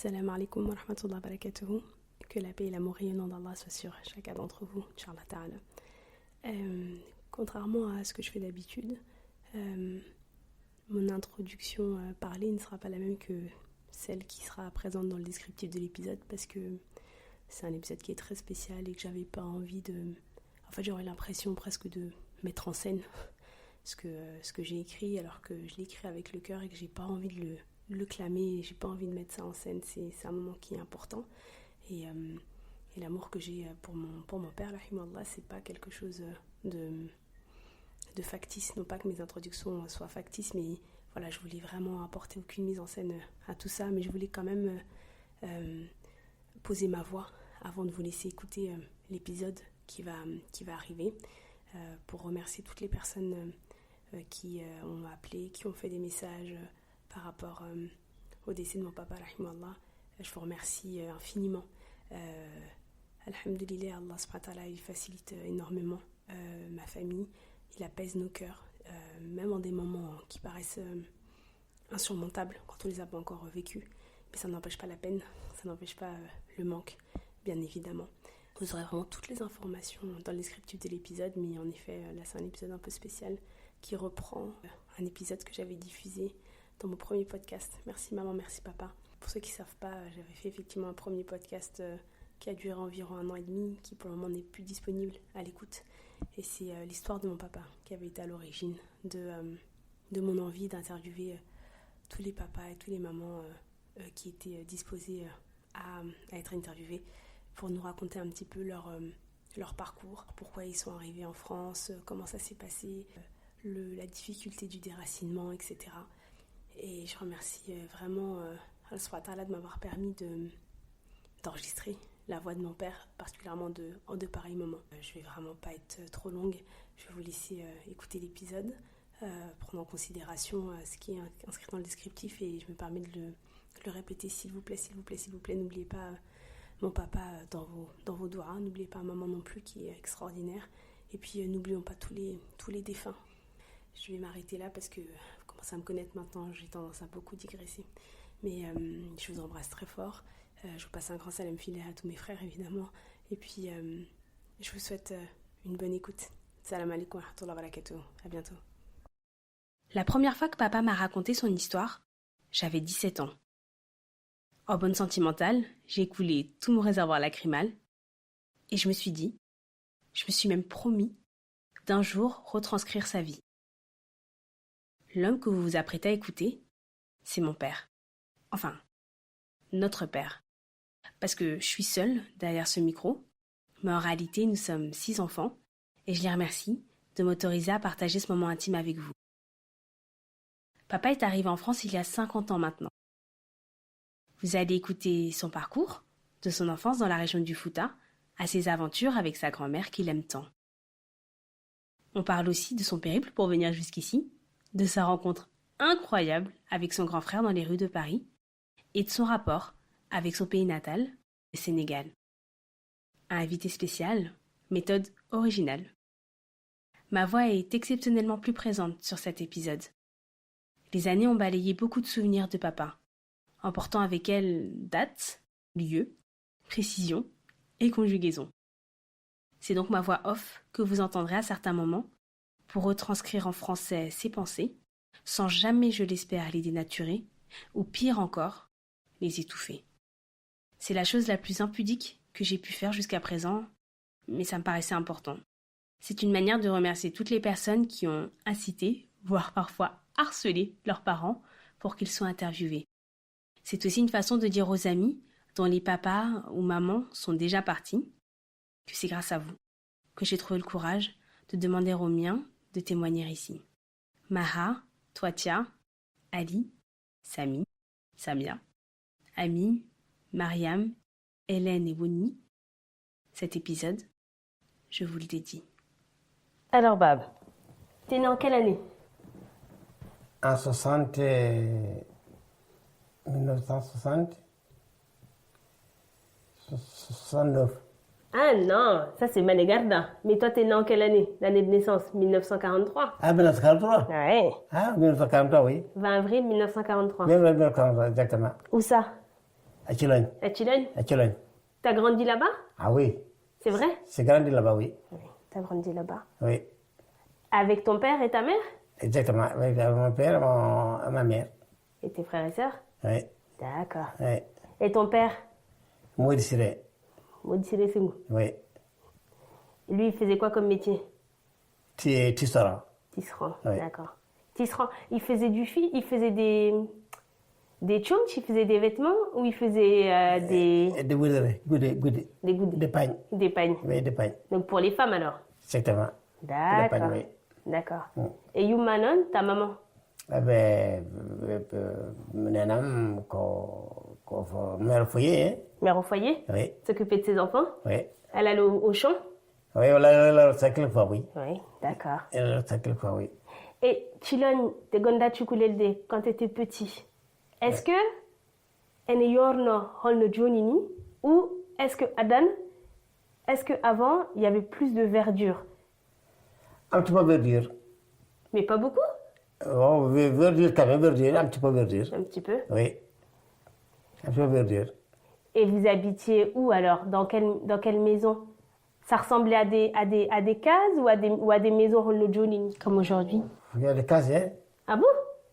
Salam alaikum wa rahmatullahi wa barakatuhu. Que la paix et l'amour et le nom d'Allah soient sur chacun d'entre vous, Inch'Allah ta'ala. Contrairement à ce que je fais d'habitude, mon introduction parlée ne sera pas la même que celle qui sera présente dans le descriptif de l'épisode parce que c'est un épisode qui est très spécial et que j'avais pas envie de... En fait, j'aurais l'impression presque de mettre en scène ce que j'ai écrit alors que je l'ai écrit avec le cœur et que j'ai pas envie de le clamer, j'ai pas envie de mettre ça en scène. C'est un moment qui est important et l'amour que j'ai pour mon père, rahimahullah, c'est pas quelque chose de factice. Non pas que mes introductions soient factices, mais voilà, je voulais vraiment apporter aucune mise en scène à tout ça, mais je voulais quand même poser ma voix avant de vous laisser écouter l'épisode qui va arriver, pour remercier toutes les personnes qui ont appelé, qui ont fait des messages par rapport au décès de mon papa, rahimahullah. Je vous remercie infiniment. Alhamdulillah, Allah subhanahu wa ta'ala, il facilite énormément ma famille, il apaise nos cœurs, même en des moments qui paraissent insurmontables quand on les a pas encore vécus. Mais ça n'empêche pas la peine, ça n'empêche pas le manque, bien évidemment. Vous aurez vraiment toutes les informations dans le descriptif de l'épisode, mais en effet, là c'est un épisode un peu spécial qui reprend un épisode que j'avais diffusé dans mon premier podcast. Merci maman, merci papa. Pour ceux qui ne savent pas, j'avais fait effectivement un premier podcast qui a duré environ 1 an et demi, qui pour le moment n'est plus disponible à l'écoute. Et c'est l'histoire de mon papa qui avait été à l'origine de mon envie d'interviewer tous les papas et tous les mamans qui étaient disposés à être interviewés pour nous raconter un petit peu leur parcours, pourquoi ils sont arrivés en France, comment ça s'est passé, la difficulté du déracinement, etc. Et je remercie vraiment Allah subhanahu wa ta'ala de m'avoir permis d'enregistrer la voix de mon père, particulièrement en de pareils moments. Je vais vraiment pas être trop longue, je vais vous laisser écouter l'épisode, prendre en considération ce qui est inscrit dans le descriptif et je me permets de le répéter, s'il vous plaît, n'oubliez pas mon papa dans vos doigts, n'oubliez pas maman non plus qui est extraordinaire, et puis n'oublions pas tous les défunts. Je vais m'arrêter là parce que vous commencez à me connaître maintenant, j'ai tendance à beaucoup digresser, mais je vous embrasse très fort. Je vous passe un grand salam filaire à tous mes frères évidemment, et puis je vous souhaite une bonne écoute. Salam alaikum wa rahmatullahi wa barakatuh, à bientôt. La première fois que papa m'a raconté son histoire, j'avais 17 ans. En bonne sentimentale, j'ai écoulé tout mon réservoir lacrymal et je me suis même promis d'un jour retranscrire sa vie. L'homme que vous vous apprêtez à écouter, c'est mon père. Enfin, notre père. Parce que je suis seule derrière ce micro, mais en réalité nous sommes 6 enfants et je les remercie de m'autoriser à partager ce moment intime avec vous. Papa est arrivé en France il y a 50 ans maintenant. Vous allez écouter son parcours, de son enfance dans la région du Fouta, à ses aventures avec sa grand-mère qu'il aime tant. On parle aussi de son périple pour venir jusqu'ici, de sa rencontre incroyable avec son grand frère dans les rues de Paris, et de son rapport avec son pays natal, le Sénégal. Un invité spécial, méthode originale. Ma voix est exceptionnellement plus présente sur cet épisode. Les années ont balayé beaucoup de souvenirs de papa, emportant avec elles date, lieu, précision et conjugaison. C'est donc ma voix off que vous entendrez à certains moments pour retranscrire en français ses pensées, sans jamais, je l'espère, les dénaturer, ou pire encore, les étouffer. C'est la chose la plus impudique que j'ai pu faire jusqu'à présent, mais ça me paraissait important. C'est une manière de remercier toutes les personnes qui ont incité, voire parfois harcelé leurs parents pour qu'ils soient interviewés. C'est aussi une façon de dire aux amis dont les papas ou mamans sont déjà partis que c'est grâce à vous que j'ai trouvé le courage de demander aux miens de témoigner ici. Maha, Toatia, Ali, Sami, Samia, Ami, Mariam, Hélène et Woni, cet épisode, je vous le dédie. Alors Bab, t'es né en quelle année? En 1960, 69. Ah non, ça c'est Mané Garda. Mais toi t'es né en quelle année? L'année de naissance? 1943. Ah, 1943? Ouais. Ah, 1943, oui. 20 avril 1943. 1943, exactement. Où ça? À Chilogne. À Chilogne. À Chilogne. T'as grandi là-bas? Ah oui. C'est vrai? C'est grandi là-bas, oui. Oui. T'as grandi là-bas. Oui. Avec ton père et ta mère? Exactement. Avec mon père et ma mère. Et tes frères et sœurs? Oui. D'accord. Oui. Et ton père? Moi, Siré. Maudit Siré Sengou. Oui. Lui, il faisait quoi comme métier? Tisserand. Tisserand, Oui. d'accord. Tisserand, il faisait il faisait des tchonks, il faisait des vêtements ou il faisait Des goudres. des goodies? Des pagnes. Des pagnes. Oui, des pagnes. Donc pour les femmes alors? Exactement. D'accord. Des pagnes, oui. D'accord. Mm. Et Youmanon, ta maman? Ah ben, Nenam, mère au foyer, hein. Mère au foyer? Oui. S'occuper de ses enfants? Oui. Elle allait au champ? Oui, voilà, ça quelque fois, oui. Oui, d'accord. Ça quelque fois, oui. Et Chilogne, te gonda chukulelde quand tu étais petit, est-ce que en yorno holno jonini ou est-ce que Adan, est-ce que avant il y avait plus de verdure? Un petit peu verdure. Mais pas beaucoup? Oh, verdure quand même, verdure, un petit peu verdure. Un petit peu. Oui. Un petit peu verdure. Et vous habitiez où alors? Dans quelle maison? Ça ressemblait à des cases ou à des maisons holno jonini comme aujourd'hui? Il y a des cases, hein. Ah bon?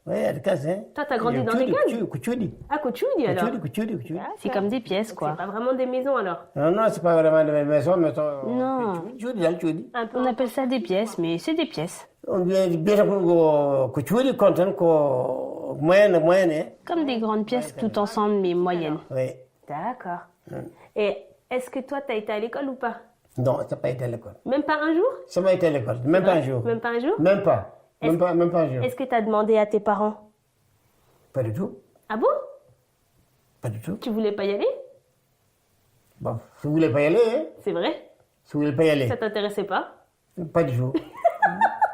Oui, il y a des cases, hein. Toi, t'as grandi dans des cases? Kuchudi. Ah, Kochoudi alors? Kuchudi. C'est comme des pièces quoi. C'est pas vraiment des maisons alors? Non, c'est pas vraiment des maisons, mais Non. Kuchudi. On appelle ça des pièces, mais c'est des pièces. On vient bien Kuchudi, content, moyenne, hein. Comme des grandes pièces tout ensemble, mais moyennes. Oui. D'accord. Et est-ce que toi, t'as été à l'école ou pas? Non, ça n'a pas été à l'école. Même pas un jour? Ça m'a été à l'école, même pas un jour. Même pas un jour? Même pas. Même pas un jour. Est-ce que t'as demandé à tes parents? Pas du tout. Ah bon? Pas du tout. Tu voulais pas y aller? Bon, si vous voulez pas y aller, hein. C'est vrai? Si vous voulez pas y aller. Ça t'intéressait pas? Pas du tout.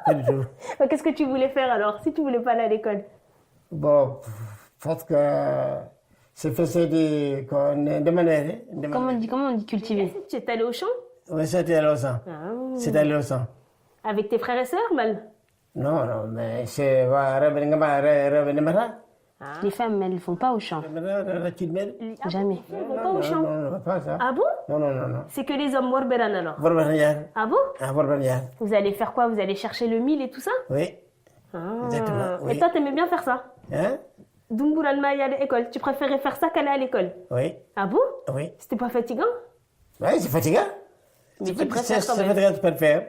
Pas du tout. Qu'est-ce que tu voulais faire alors, si tu voulais pas aller à l'école? Bon, parce que c'est de manière. Comment on dit cultiver? Tu es allé au champ? Oui, c'était à l'océan. Ah. C'était à l'océan. Avec tes frères et sœurs, Mal? Non, mais c'est. Les femmes, elles ne vont pas au champ. Jamais. Elles vont pas au champ. Non, pas ça. Ah bon? Non. C'est que les hommes Warberan alors? Ah bon? Vous allez faire quoi? Vous allez chercher le mil et tout ça? Oui. Ah. Exactement. Oui. Et toi, t'aimais bien faire ça? Hein? Dumburan Maya à l'école. Tu préférais faire ça qu'aller à l'école? Oui. Ah bon? Oui. C'était pas fatigant? Oui, c'est fatigant. Mais tu préfères quand C'est même? fatigant de faire faire.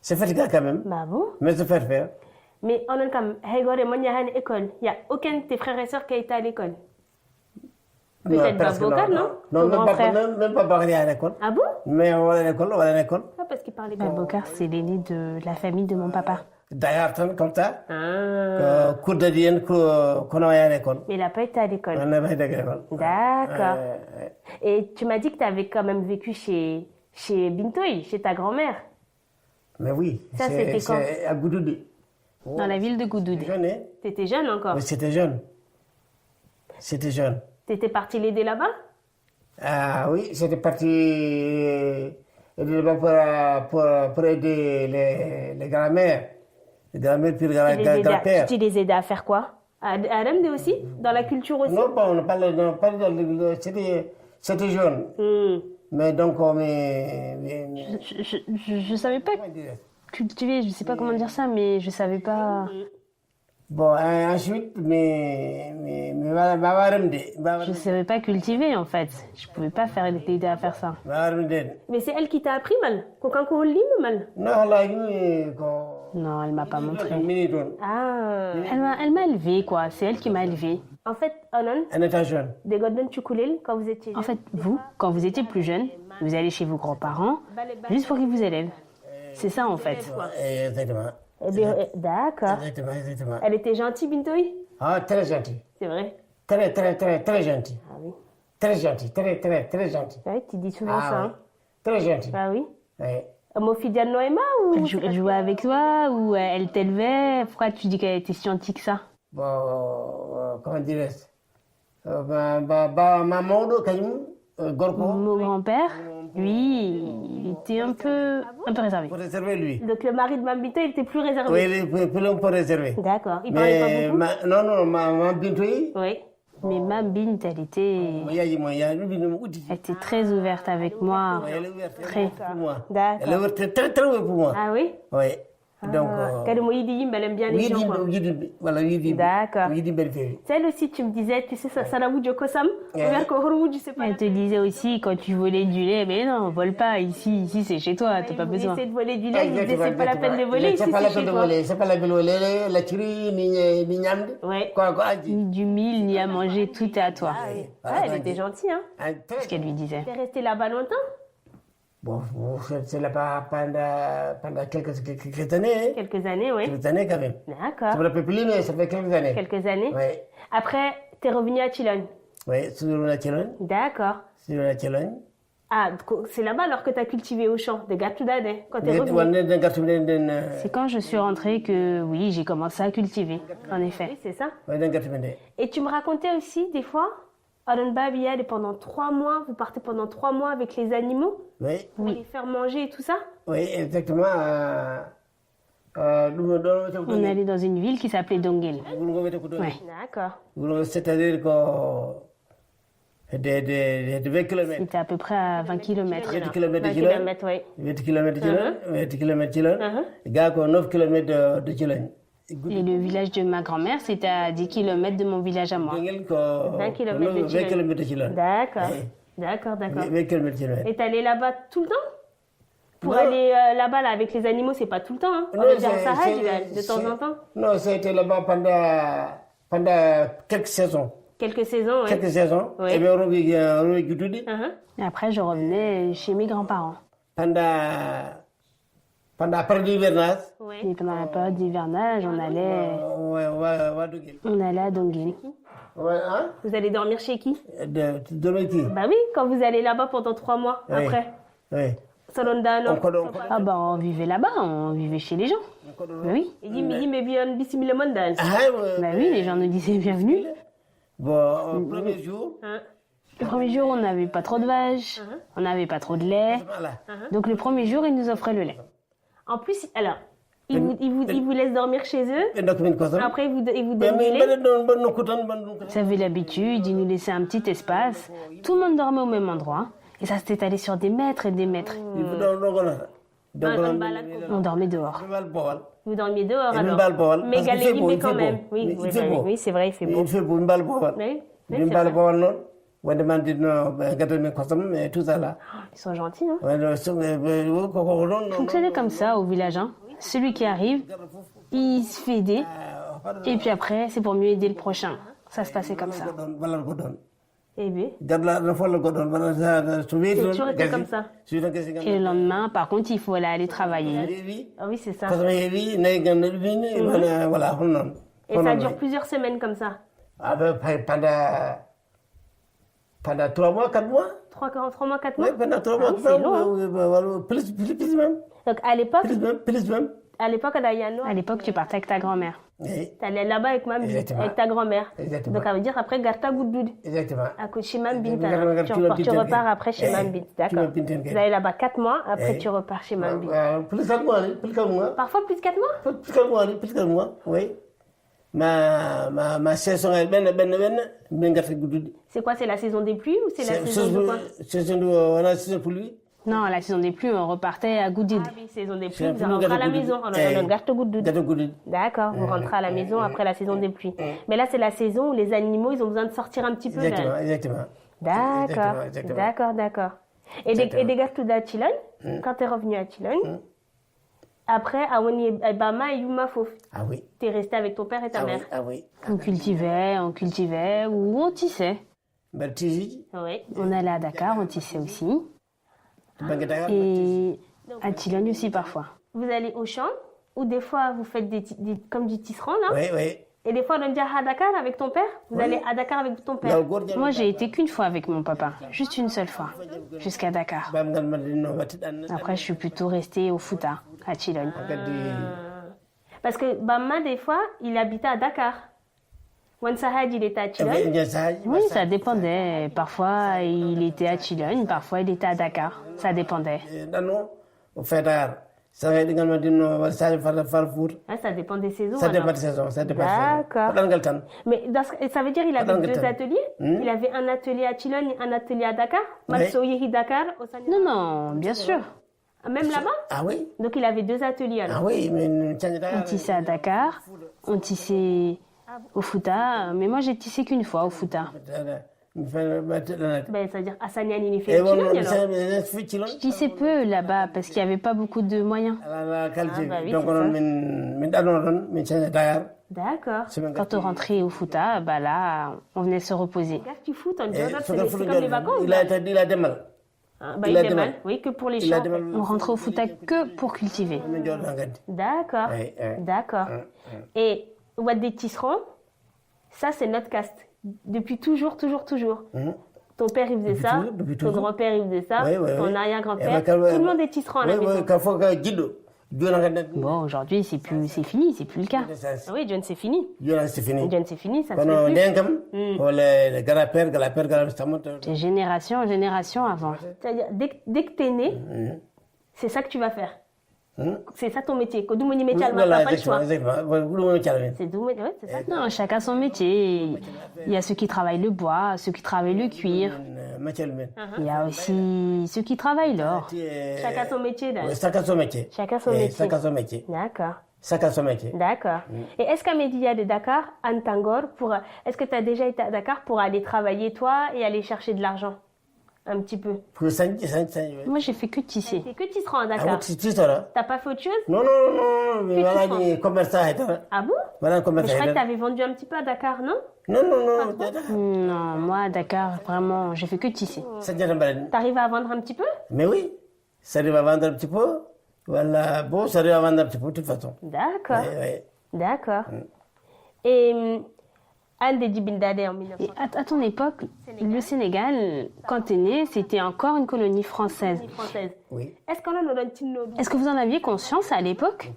C'est fatigant quand même. Bah bon? Mais de faire faire. Mais on a comme Hegore Monyahan école. Il n'y a aucun de tes frères et sœurs qui a été à l'école. Peut-être Babocar, non? Non, Ton grand frère. même pas Bakary à l'école. Ah bon? Mais on va à l'école, Ah, parce qu'il parlait Babocar, c'est l'aîné de la famille de mon papa. D'ailleurs, comme ça, Ah. cours de dienne qu'on a à l'école. Mais il n'a pas été à l'école. On n'a pas été à l'école. D'accord. Et tu m'as dit que tu avais quand même vécu chez Bintoy, chez ta grand-mère. Mais oui, Ça, c'était quand? c'est à Goudoudi. Dans la ville de Goudoudi. Jeune, hein? T'étais jeune encore? Oui, c'était jeune. C'était jeune. T'étais parti l'aider là-bas? Ah oui, c'était parti pour aider les grand-mères. Les grand-mères puis les grand-pères. Tu les aidais à faire quoi? À Remde aussi? Dans la culture aussi? Non, on parle de... C'était jeune. Mais donc, Je savais pas cultiver, je sais pas comment dire ça, mais je savais pas. Bon, ensuite, Je savais pas cultiver en fait. Je pouvais pas l'aider à faire ça. Mais c'est elle qui t'a appris mal? Mal? Non, elle m'a pas montré. Ah, elle m'a élevée quoi. C'est elle qui m'a élevée. En fait, En étant jeune. quand vous étiez jeune. En fait, vous, quand vous étiez plus jeune, vous allez chez vos grands-parents juste pour qu'ils vous élèvent. C'est ça en fait. Exactement. D'accord. Exactement. Elle était gentille, Bintoy? Ah, très gentil. C'est vrai? Très gentil. Ah oui. Très gentil, très gentil. Ouais, tu dis souvent ça. Oui. Hein? Très gentil. Ah oui? Oui. Mofidia Noema ou elle jouait avec toi ou elle t'élevait? Pourquoi tu dis qu'elle était si gentille que ça? Bon, comment dirais-je? Maman, Gorko. Mon grand-père, lui, il était un peu réservé. Pour réserver lui. Donc le mari de Mambito, il était plus réservé? Oui, il est plus réservé. D'accord. Il parlait pas beaucoup? Non, Maman Bintoui, Oui. Mais ma Bint, elle était très ouverte avec moi. Très. Pour moi. D'accord. Elle est ouverte très très ouverte pour moi. Ah oui? Oui. Donc, Elle aime bien les gens. quoi. voilà, D'accord. belle fille. Celle aussi, tu me disais, tu sais, ça la Wudjo Kosam. Je sais pas. Elle te disait aussi, quand tu volais du lait, mais non, on vole pas. Ici c'est chez toi, t'as pas besoin. Essayer de voler du lait, il disait, c'est pas la peine de voler, ici C'est pas c'est la chez peine de toi. voler. C'est pas la peine de voler. La tiri, ni nyamde. Ouais. Quoi, Ni du mille, ni à manger, tout est à toi. Ah, elle était gentille, hein. C'est ce qu'elle lui disait. T'es resté là-bas longtemps? Bon, c'est là-bas pendant quelques années. Hein. Quelques années, oui. Quelques années quand même. D'accord. Ça me rappelle plus, mais ça fait quelques années. Quelques années. Oui. Après, t'es revenu à Chilon. Oui, sur la Chilon. D'accord. Sur la Chilon. Ah, c'est là-bas alors que t'as cultivé au champ, de Gatudade, quand t'es revenu. C'est quand je suis rentrée que, oui, j'ai commencé à cultiver, en effet. Oui, c'est ça. Oui, Et tu me racontais aussi, des fois, Aron Babiade, pendant 3 mois, vous partez pendant 3 mois avec les animaux oui. pour les faire manger et tout ça? Oui, exactement. On allait dans une ville qui s'appelait Dongel. Ouais. D'accord. C'est-à-dire que de 20 km. C'était à peu près à 20 km. 20 km 20 de Chilon. km, oui. 20 km de Chilon. 20 km de Chilon. Gars, 9 km de Chilon. Et le village de ma grand-mère, c'était à 10 km de mon village à moi. 20 km de 20 km de Chilon. D'accord. Oui. D'accord. 20 km de Chilon. Et t'allais là-bas tout le temps? Pour Non. aller là-bas là, avec les animaux, c'est pas tout le temps. Hein. On Non, est déjà en c'est- Sahel, c'est- de temps en temps. Non, c'était là-bas pendant quelques saisons. Quelques saisons, oui. Quelques saisons. Oui. Et bien, on a vécu tout dit. Et après, je revenais chez mes grands-parents. Pendant après l'hivernage. Et pendant la période d'hivernage, on allait à Dongel. Ouais, hein? Vous allez dormir chez qui? De qui? Bah oui, quand vous allez là-bas pendant 3 mois, Oui. après. Oui. Salondano. Ah bah, on vivait là-bas, on vivait chez les gens. Bah oui. Mais bien, bismillah mondan. Bah oui, les gens nous disaient bienvenue. Bon, au premier jour, Le premier jour, on n'avait pas trop de vaches, on n'avait pas trop de lait. voilà. Donc le premier jour, ils nous offraient le lait. En plus, alors, ils vous laissent dormir chez eux. Et donc, Après, ils vous donnent mais du lait. Ils avaient l'habitude, ils nous laissaient un petit espace. Tout le monde dormait au même endroit. Et ça s'était allé sur des mètres et des mètres. On dormait dehors. Vous dormiez dehors Et alors. Mbal Bawal, Mais parce qu'il fait Galégué, beau, mais il quand fait même. beau. Oui, Il fait beau. oui, c'est vrai, il fait beau. Il fait beau, Mbal Bawal. Oui, c'est Mbal vrai. Bawal, non? Wanda man dit non, gâteau de costum, et tout ça là. Ils sont gentils, hein. Fonctionnait comme ça au village. Hein. Celui qui arrive, il se fait aider. Et puis après, c'est pour mieux aider le prochain. Ça se passait comme ça. Eh bien, C'est toujours été comme ça. Et le lendemain, par contre, il faut aller travailler. Ah oui, c'est ça. Voilà. Et ça dure plusieurs semaines comme ça. Pendant 3 mois, 4 mois. 3 mois, 4 mois. Oui, pendant 3 mois, Ah oui, c'est long, hein. Plus même. Donc à l'époque, Dayano, À l'époque, tu partais avec ta grand-mère. Oui, t'allais là-bas avec Mambi, Exactement. avec ta grand-mère. Exactement. Donc ça veut dire après Garta Goudoud. exactement. À côté chez Mambi, Tu tu repars après chez Mambi. D'accord. Vous allez là-bas 4 mois, après tu repars chez Mambi. Plus 4 mois, plus 4 mois. Parfois plus de 4 mois. Plus 4 mois, oui. Ma saison est ben gâte goudou. C'est quoi, c'est la saison des pluies ou c'est la saison de quoi? On a saison pour lui. Non, la saison des pluies, on repartait à Goudid. Ah oui, saison des pluies, C'est vous un peu rentrez à la Gâteau maison. Goudoud. On a Garta Goudoud. Gâteau goudou. D'accord, vous rentrez à la maison après la saison des pluies. Mais là, c'est la saison où les animaux, ils ont besoin de sortir un petit peu. Exactement, Là. exactement. D'accord. D'accord. Et des Gartouda à Chilon, quand tu es revenu à Chilon, après, à Bama et Yuma Fof, Ah oui. tu es resté avec ton père et ta mère. Ah oui. On cultivait ou on tissait. Ben, Tizi, Oui. On allait à Dakar, on tissait aussi. Bangadara, Et à Chilon aussi parfois. Vous allez au champ, ou des fois vous faites comme du tisserand, là. Oui, oui. Et des fois, on dit à Dakar avec ton père. Vous allez à Dakar avec ton père. Moi, j'ai été qu'une fois avec mon papa. Juste une seule fois. Jusqu'à Dakar. Après, je suis plutôt restée au Fouta, à Chilon. Parce que Bama, des fois, il habitait à Dakar. Wansahad, il était à Chilon. Oui, ça dépendait. Parfois, il était à Chilon, parfois, il était à Dakar. Ça dépendait. Au fait, Ça va également dire ça dépend des saisons. Ça dépend alors. des saisons, ça dépend des D'accord. saisons. Mais ça veut dire qu'il avait deux ateliers. Il avait un atelier à Chilon et un atelier à Dakar. Oui. Dakar. Non, non, bien sûr. Même là-bas? Ah oui? Donc il avait deux ateliers alors. Ah oui, mais On tissait à Dakar, on tissait au Fouta, mais moi j'ai tissé qu'une fois au Fouta. C'est-à-dire à Sanyani, il fait Chilon alors. Je tissais peu là-bas parce qu'il n'y avait pas beaucoup de moyens. D'accord. Quand on rentrait au Fouta, là, on venait se reposer. C'est comme les vacances. Il a des mal. Il a mal, oui, que pour les champs. On rentrait au Fouta que pour cultiver. D'accord, d'accord. Et Wadé Tisserand, ça c'est notre caste. Depuis toujours. Ton père il faisait ça, ton grand-père il faisait ça, ton arrière-grand-père, tout le monde est tisserand à la maison. Bon, aujourd'hui c'est fini, c'est plus le cas. Ah oui, John c'est fini. John c'est fini, ça se fait plus. C'est génération en génération avant. C'est-à-dire, dès que t'es né, c'est ça que tu vas faire. C'est ça ton métier. Pas le choix. C'est ça. Non, chacun son métier. Il y a ceux qui travaillent le bois, ceux qui travaillent le cuir. Il y a aussi ceux qui travaillent l'or. Chacun son métier. Chacun son métier. D'accord. Chacun son métier. D'accord. Et est-ce qu'à Média de Dakar, Antangor, est-ce que tu as déjà été à Dakar pour aller travailler toi et aller chercher de l'argent? Un petit peu. Moi, j'ai fait que tisser. C'est que tisserand à Dakar. T'as pas fait autre chose? Non. Ah bon? Mais je croyais que t'avais vendu un petit peu à Dakar, non? Non, moi, à Dakar, vraiment, j'ai fait que tisser. T'arrives à vendre un petit peu? Mais oui, ça arrive à vendre un petit peu. Voilà, bon, ça arrive à vendre un petit peu, de toute façon. D'accord. D'accord. Et... À ton époque, le Sénégal, quand tu es né, c'était encore une colonie française. Oui. Est-ce que vous en aviez conscience à l'époque?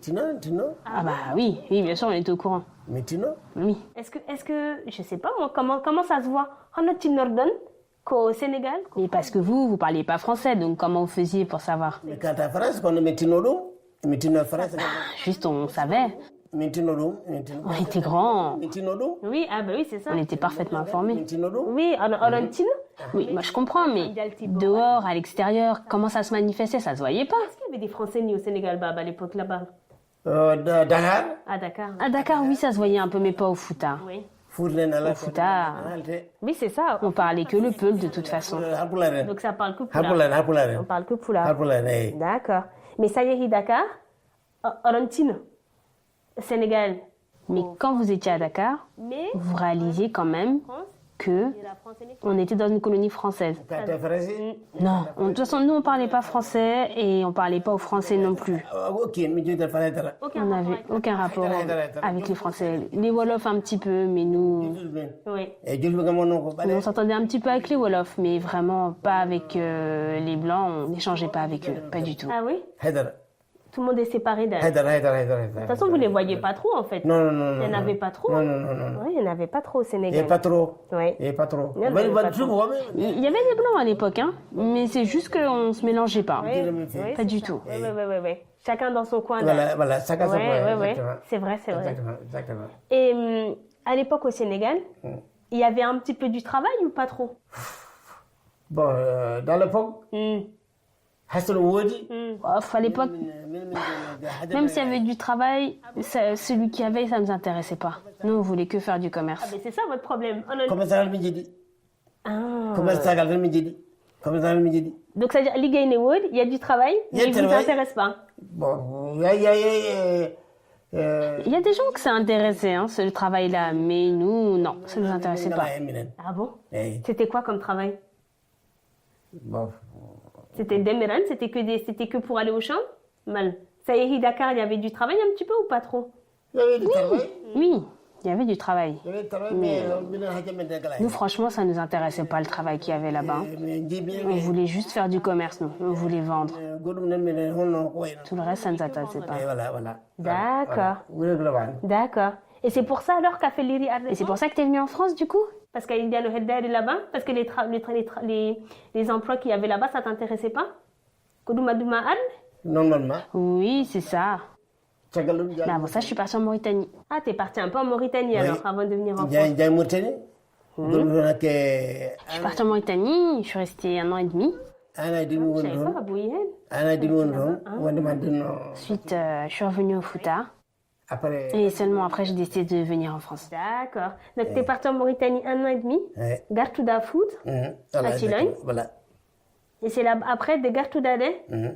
Ah bah oui, bien sûr, on était au courant. Mais tu know? Oui. Est-ce que, je sais pas moi, comment ça se voit? Qu'au Sénégal? Mais parce que vous parliez pas français, donc comment vous faisiez pour savoir? Mais quand à France, quand on met France. Juste, on savait. On était grands. Oui, c'est ça. On était parfaitement informés. Oui, oui, moi je comprends, mais dehors, à l'extérieur, comment ça se manifestait, ça se voyait pas. Est-ce qu'il y avait des Français nés au Sénégal à l'époque là-bas? Dakar. À Dakar. À Dakar, oui, ça se voyait un peu, mais pas au Fouta. Oui. Au Fouta, oui, c'est ça. On parlait que le Peul de toute façon. Donc ça parle que Pulaar. On parle que Pulaar. D'accord. Mais ça y est, Dakar, Orantine. Sénégal. Mais quand vous étiez à Dakar, vous réalisiez quand même que on était dans une colonie française. Non, de toute façon, nous on parlait pas français et on parlait pas aux Français non plus. On n'avait aucun rapport avec les Français. Les Wolofs un petit peu, mais nous, on s'entendait un petit peu avec les Wolofs, mais vraiment pas avec les Blancs. On n'échangeait pas avec eux, pas du tout. Ah oui? Tout le monde est séparé d'elle. De toute façon, vous ne les voyez pas trop, en fait. Non. Il n'y en avait pas trop. Non. Oui, il n'y en avait pas trop au Sénégal. Il n'y avait pas trop. Oui. Il n'y avait pas trop. Il y avait des Blancs à l'époque, hein. Mais c'est juste qu'on ne se mélangeait pas. Oui, pas du tout. Oui. Chacun dans son coin. Voilà, chacun son coin. Oui. C'est vrai. Exactement. Et à l'époque, au Sénégal, il y avait un petit peu du travail ou pas trop? Bon, dans l'époque, à l'époque, même s'il y avait du travail, celui qui avait, ça ne nous intéressait pas. Nous, on voulait que faire du commerce. Mais c'est ça votre problème. Donc, c'est-à-dire, il y a du travail, mais il ne vous intéresse pas. Bon, il y a des gens que ça intéressait, le travail-là, mais nous, non, ça ne nous intéressait pas. Ah bon? C'était quoi comme travail? C'était Demeran, c'était que pour aller au champ? Mal. Ça y est, Dakar, il y avait du travail un petit peu ou pas trop? Il y avait du travail. Oui, il y avait du travail. Mais nous, franchement, ça ne nous intéressait pas le travail qu'il y avait là-bas. On voulait juste faire du commerce, nous. On voulait vendre. Tout le reste, ça ne nous intéressait pas. D'accord. D'accord. Et c'est pour ça alors qu'a fait Liri Arde. Et c'est pour ça que tu es venu en France du coup? Parce qu'il y a le header là-bas? Parce que les emplois qu'il y avait là-bas, ça t'intéressait pas? normalement. Oui, c'est ça. Caggal ɗum Mais avant ça, je suis partie en Mauritanie. Ah, t'es parti un peu en Mauritanie alors, avant de venir en France. Jay Mauritanie. Donc, Je suis partie en Mauritanie, je suis restée 1 an et demi. ana dimi Je woni savais toon pas, Abou Yehel. ana dimi woni toon wondema denno Ensuite, je suis revenue au Fouta. après Et seulement après, j'ai décidé de venir en France. D'accord. Donc, t'es parti en Mauritanie 1 an et demi. ouais. Gartouda Foot. Voilà, À Chilogne. voilà. Et c'est là, après de Gartouda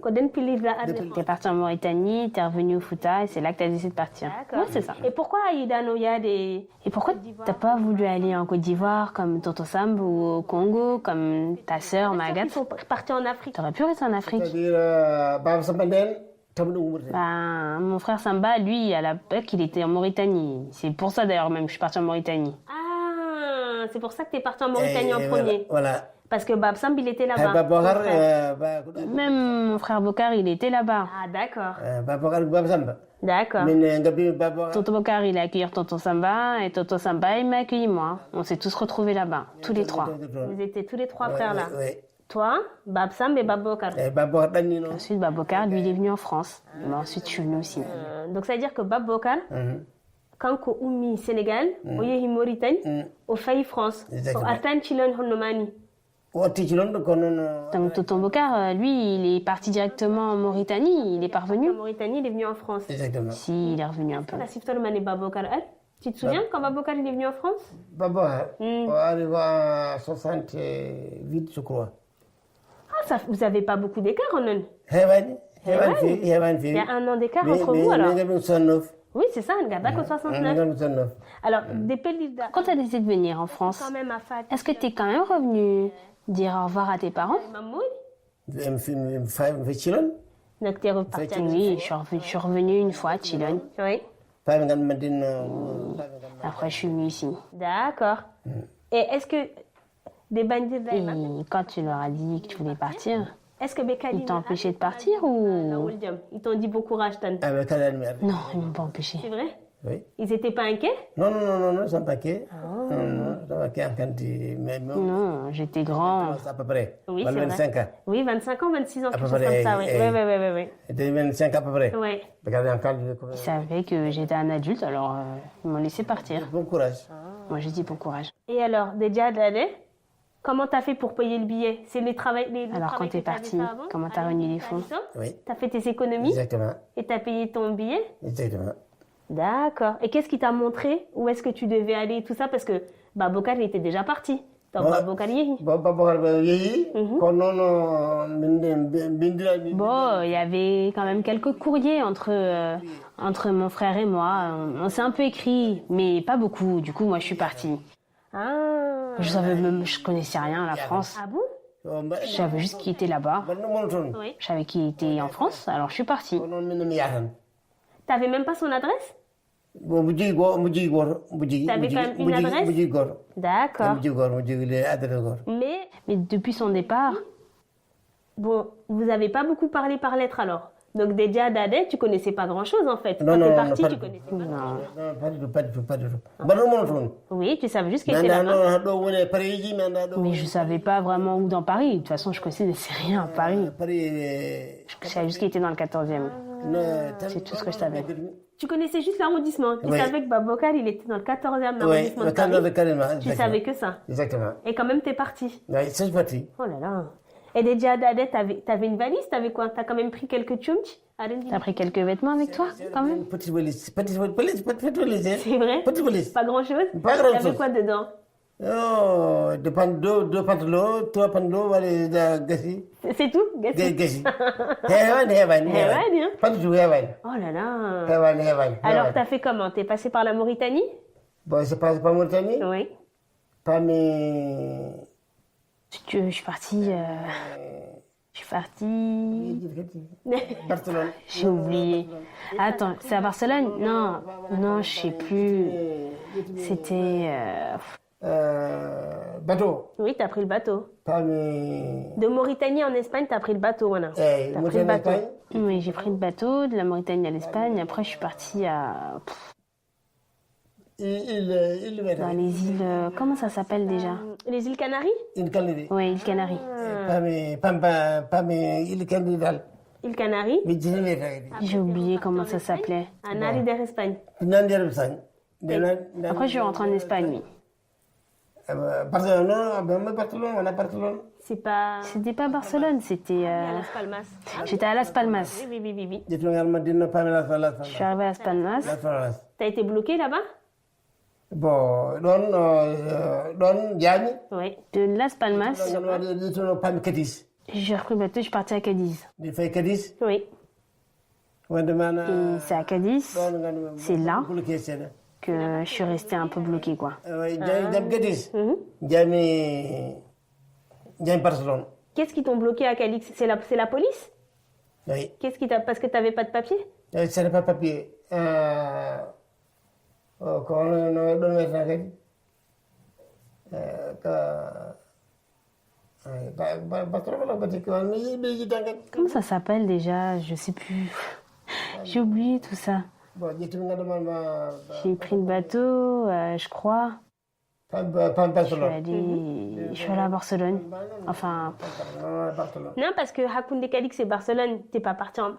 qu'on donne pilir la T'es partie en Mauritanie, t'es revenue au Fouta et c'est là que t'as décidé de partir. D'accord. Ouais, c'est ça. Et pourquoi Aïda Noyad et... Et pourquoi t'as pas voulu aller en Côte d'Ivoire comme Tonton Samb ou au Congo comme ta sœur Il Magat? faut partir en Afrique. T'aurais pu rester en Afrique. C'est-à-dire Baba Samba Nden tam ɗum wurte Ben, mon frère Samba, lui, à la PEC, il était en Mauritanie. C'est pour ça d'ailleurs même que je suis partie en Mauritanie. Ah, c'est pour ça que t'es parti en Mauritanie en voilà, premier. voilà. Parce que Bab Samb, il était Hay là-bas. Babacar ton frère. Même mon frère Bokar, il était là-bas. Ah, d'accord. Babacar Baba Samba D'accord. min gabi Babacar Tonton Bokar, il a accueilli Tonton Samba et Tonton Samba, il m'a accueilli moi. On s'est tous retrouvés là-bas, tous les trois. Vous étiez tous les trois frères là. oui Toi, Bab Samb et Bab Bokar. Babacar ɗanni noon Ensuite, Bokar, lui, il est venu en France. Mais ensuite, je suis venue aussi. Donc, ça veut dire que Bab Bokar, quand ko ummi Sénégal, o yehi Mauritanie, o fayi France. Exactement. O artan Chilon Honnomani. o watti cilon ko noon Donc, Tonton Bokar, lui, il est parti directement en Mauritanie. Il est En parvenu. Mauritanie, il est venu en France. exactement Si, il est revenu un peu. La Siftorman et Bab Bokar Al. Tu te souviens quand Bab Bokar il est venu en France? Babacar o arrive en 68 je crois Ah, ça, vous avez pas beaucoup d'écart en un. heewani Heewani. heewani Il feewi y a 1 an d'écart entre vous alors. min gaɓi 69 Oui, c'est ça, on garde qu'au 69. min gaɓi 69 Alors, des Pelida. Quand tu as décidé de venir en France, Quand même à Fat. est-ce que tu es quand même revenu dire au revoir à tes parents? Mamoud. mi fait cilon Donc, t'es reparti à Oui, je suis revenue une fois à Chilon. Oui. faami ngan madin Après, je suis venue ici. D'accord. Et est-ce que des bandits Et quand tu leur as dit que tu voulais partir, est-ce que Bekali ils t'ont empêché de partir ou... Ils t'ont dit bon courage, Tan. aɓe kalani mi arde Non, ils m'ont pas empêché. C'est vrai? oui Ils étaient pas inquiets? non non non non sans paquet non sans paquet en quantité mais Non, j'étais grand. à peu près Oui, Wala c'est 25 vrai. ans Oui, 25 ans, 26 ans, À quelque peu chose près, comme ça, oui. eh, Oui. de 25 à peu près Oui. Regardez en quantité Ils savaient que j'étais un adulte, alors ils m'ont laissé partir. bon courage Moi, j'ai dit bon courage. Et alors, déjà d'année, comment t'as fait pour payer le billet? C'est les travail. Alors, quand t'es parti, comment t'as réuni les fonds? oui T'as fait tes économies exactement et t'as payé ton billet? exactement D'accord. Et qu'est-ce qui t'a montré où est-ce que tu devais aller, tout ça? Parce que Bokar, il était déjà parti. Donc, Ouais. Bokar yehi. Babacar ɓe yeehi kono noon min bindirani Bon, il y avait quand même quelques courriers entre mon frère et moi. On s'est un peu écrit, mais pas beaucoup. Du coup, moi, je suis partie. Ah. Je connaissais rien à la France. Ah bon? Je savais juste qui était là-bas. gonno mono toon Oui. Je savais qui était en France, alors je suis partie. ko noon min mi yahatan T'avais même pas son adresse? bon mbo jogui mbo jogui goto mbo jogui T'avais quand même une adresse? mbo jogui goto D'accord. mbo jogui le adresse goto Mais, depuis son départ, bon, vous avez pas beaucoup parlé par lettre alors? Donc, déjà d'année, tu connaissais pas grand-chose en fait. Non, Quand non, t'es non, parti, pas tu du connaissais non. pas du tout pas du tout pas du tout gonno mono toon Oui, tu savais juste qu'il mi était anda là-bas. ɗo woni e pareji mi anda ɗo Mais je savais pas vraiment où dans Paris. De toute façon, je connaissais rien à Paris. paris Je savais juste qu'il était dans le 14e. c'est tout ce que je savais. Tu connaissais juste l'arrondissement. Tu Oui. savais que Bokar, il était dans le 14e oui arrondissement de Paris. carrément Tu savais que ça. exactement Et quand même, t'es parti. oui c'est parti Oh là là. Et déjà d'année, t'avais une valise? T'avais quoi? T'as quand même pris quelques tchumch? T'as pris quelques vêtements avec toi, quand même? petite valise petite valise C'est vrai? petite valise Pas grand-chose? Pas grand-chose. T'avais quoi dedans? oh deux pantalons 3 pantalons wala gasi C'est tout? Gassi. gasi heewani Heewani, hein? pas du tout heewani Oh là là. heewani Alors, t'as fait comment? T'es passé par la Mauritanie? bon c'est pas Mauritanie Oui. pas mes Je suis partie... Barcelone J'ai oublié. Attends, c'est à Barcelone? Non, je sais plus. C'était... bateau Oui, t'as pris le bateau. pas mes De Mauritanie en Espagne, t'as pris le bateau, voilà. eh T'as pris le bateau. Oui, j'ai pris le bateau de la Mauritanie à l'Espagne. Après, je suis partie dans les îles... comment ça s'appelle déjà? Les îles Canaries? il Canaries Oui, îles Canaries. pas mes îles Canaries dal Îles Canaries. J'ai oublié comment ça s'appelait. À Narider, Espagne. Après, je suis rentrée en Espagne, oui. Barcelone. C'est pas... C'était pas Barcelone, c'était... À Las Palmas. J'étais à Las Palmas. Oui. Je suis arrivée à Las Palmas. T'as été bloqué là-bas? Bon, don Diagne. Oui. De Las Palmas, j'ai repris le bateau, je suis partie à Cadiz. Di fay Cadiz. Oui. Wonde mana. Et c'est à Cadiz, c'est là bloqué c'est. que je suis restée un peu bloquée, quoi. Jam Cadiz. Jami Barcelone. Qu'est-ce qui t'ont bloqué à Calix? C'est la police? Oui. Qu'est-ce qui t'a... Parce que t'avais pas de papier? Ce n'est pas papier. Quand on donne maintenant Comment ça s'appelle déjà? Je sais plus. J'ai oublié tout ça. J'ai pris le bateau, je crois. Je suis allée à Barcelone. Enfin, Non, parce que Hakoundé Calix et Barcelone, t'es parti en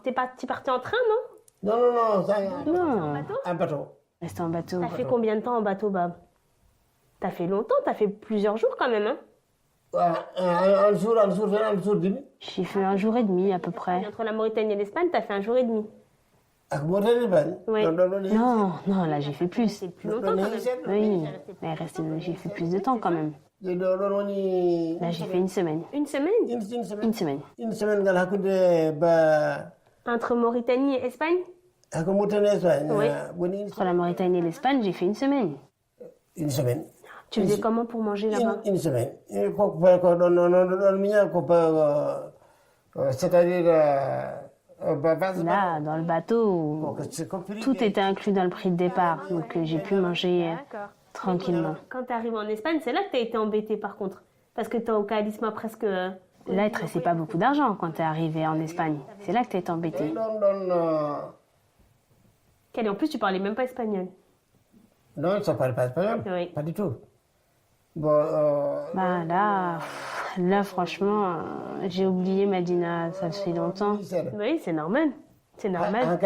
train, non? Non. non, Un bateau. rester en bateau. T'as fait combien de temps en bateau, Bab? T'as fait longtemps, t'as fait plusieurs jours quand même, hein? Un jour demi. J'ai fait 1 jour et demi à peu près. Entre la Mauritanie et l'Espagne, t'as fait 1 jour et demi. Oui. Non, là j'ai fait plus. C'est plus longtemps quand même. Oui, mais j'ai fait plus de temps quand même. Là j'ai fait 1 semaine. Une semaine? Une semaine. Une semaine ngal hakkude ba Entre Mauritanie et Espagne? hako Mauritanie Espagne. Oui. Woni Entre la Mauritanie et l'Espagne, j'ai fait 1 semaine. une semaine. Tu faisais comment pour manger là-bas? Une semaine. Ko don minya ko ba c'est-à-dire Là, dans le bateau, tout était inclus dans le prix de départ. Donc j'ai pu manger D'accord. tranquillement. Quand tu arrives en Espagne, c'est là que tu as été embêté par contre. Parce que tu au Calisma presque... Là, il ne te restait pas beaucoup d'argent quand tu es arrivé en Espagne. C'est là que tu es embêté. En plus, tu parlais même pas espagnol. Non, ça parle pas espagnol. Oui. Pas du tout. Bon, Bah là franchement, j'ai oublié Medina, ça fait longtemps. Oui, c'est normal. C'est normal.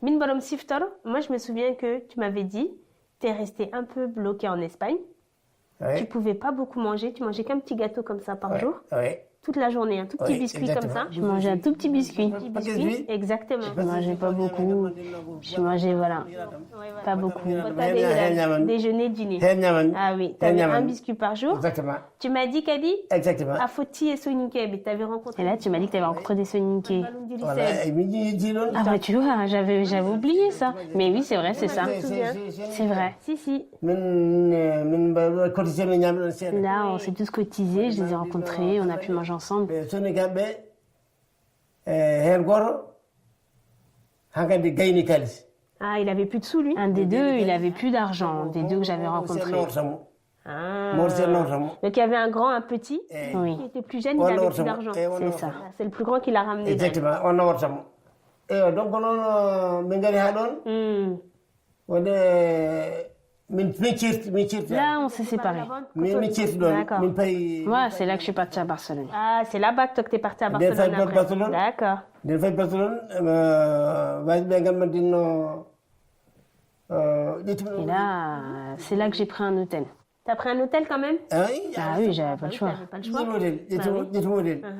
Min Borom Siftor, moi je me souviens que tu m'avais dit, tu es resté un peu bloqué en Espagne. Tu pouvais pas beaucoup manger, tu mangeais qu'un petit gâteau comme ça par jour. Oui. Toute la journée, un tout petit biscuit comme ça. Je mangeais un tout petit biscuit. Exactement. Je mangeais pas beaucoup. Je mangeais, voilà, pas beaucoup. Déjeuner, dîner. Ah oui, tu avais un biscuit par jour. Exactement. Tu m'as dit, Kadi, Exactement. à Foti et Soninke, tu avais rencontré. Et là, tu m'as dit que tu avais rencontré des Soninké. Voilà. Ah bah tu vois, j'avais oublié ça. Mais oui, c'est vrai, c'est ça. C'est vrai. Si. Là, on s'est tous cotisés, je les ai rencontrés, on a pu manger ensemble. Ah, il avait plus de sous, lui. Un des deux, il avait plus d'argent, des deux que j'avais rencontrés. Ah. Donc il y avait un grand, un petit. Oui, Qui était plus jeune, il avait plus d'argent. c'est ça. C'est le plus grand qui l'a ramené. Exactement. On a wortamo. Donc on mengari hadon. Là, on s'est séparés. D'accord. Moi, c'est là que je suis partie à Barcelone. Ah, c'est là-bas que tu es parti à Barcelone après. Barcelone. D'accord. Den fay Barcelone wajiɓe ngal madinno Et là, c'est là que j'ai pris un hôtel. T'as pris un hôtel quand même? Ah oui, j'avais pas le choix. T'avais pas le choix.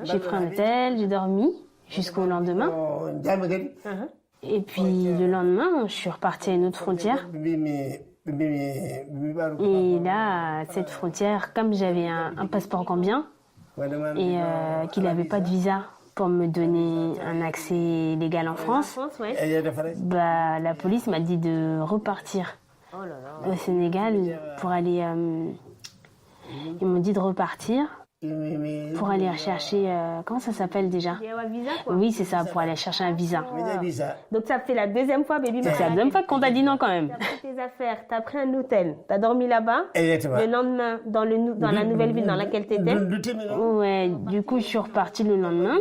J'ai pris un hôtel, j'ai dormi jusqu'au lendemain. Et puis le lendemain, je suis repartie à une autre frontière. Et là, cette frontière, comme j'avais un passeport gambien et qu'il n'avait pas de visa pour me donner un accès légal en France, bah, la police m'a dit de repartir au Sénégal pour aller... ils m'ont dit de repartir pour aller chercher... comment ça s'appelle déjà? Oui, c'est ça, pour aller chercher un visa. Donc ça fait la deuxième fois, baby. C'est la deuxième fois qu'on t'a dit non quand même. T'as pris tes affaires, t'as pris un hôtel, t'as dormi là-bas. Le lendemain, dans la nouvelle ville dans laquelle t'étais. Ouais, du coup, je suis repartie le lendemain.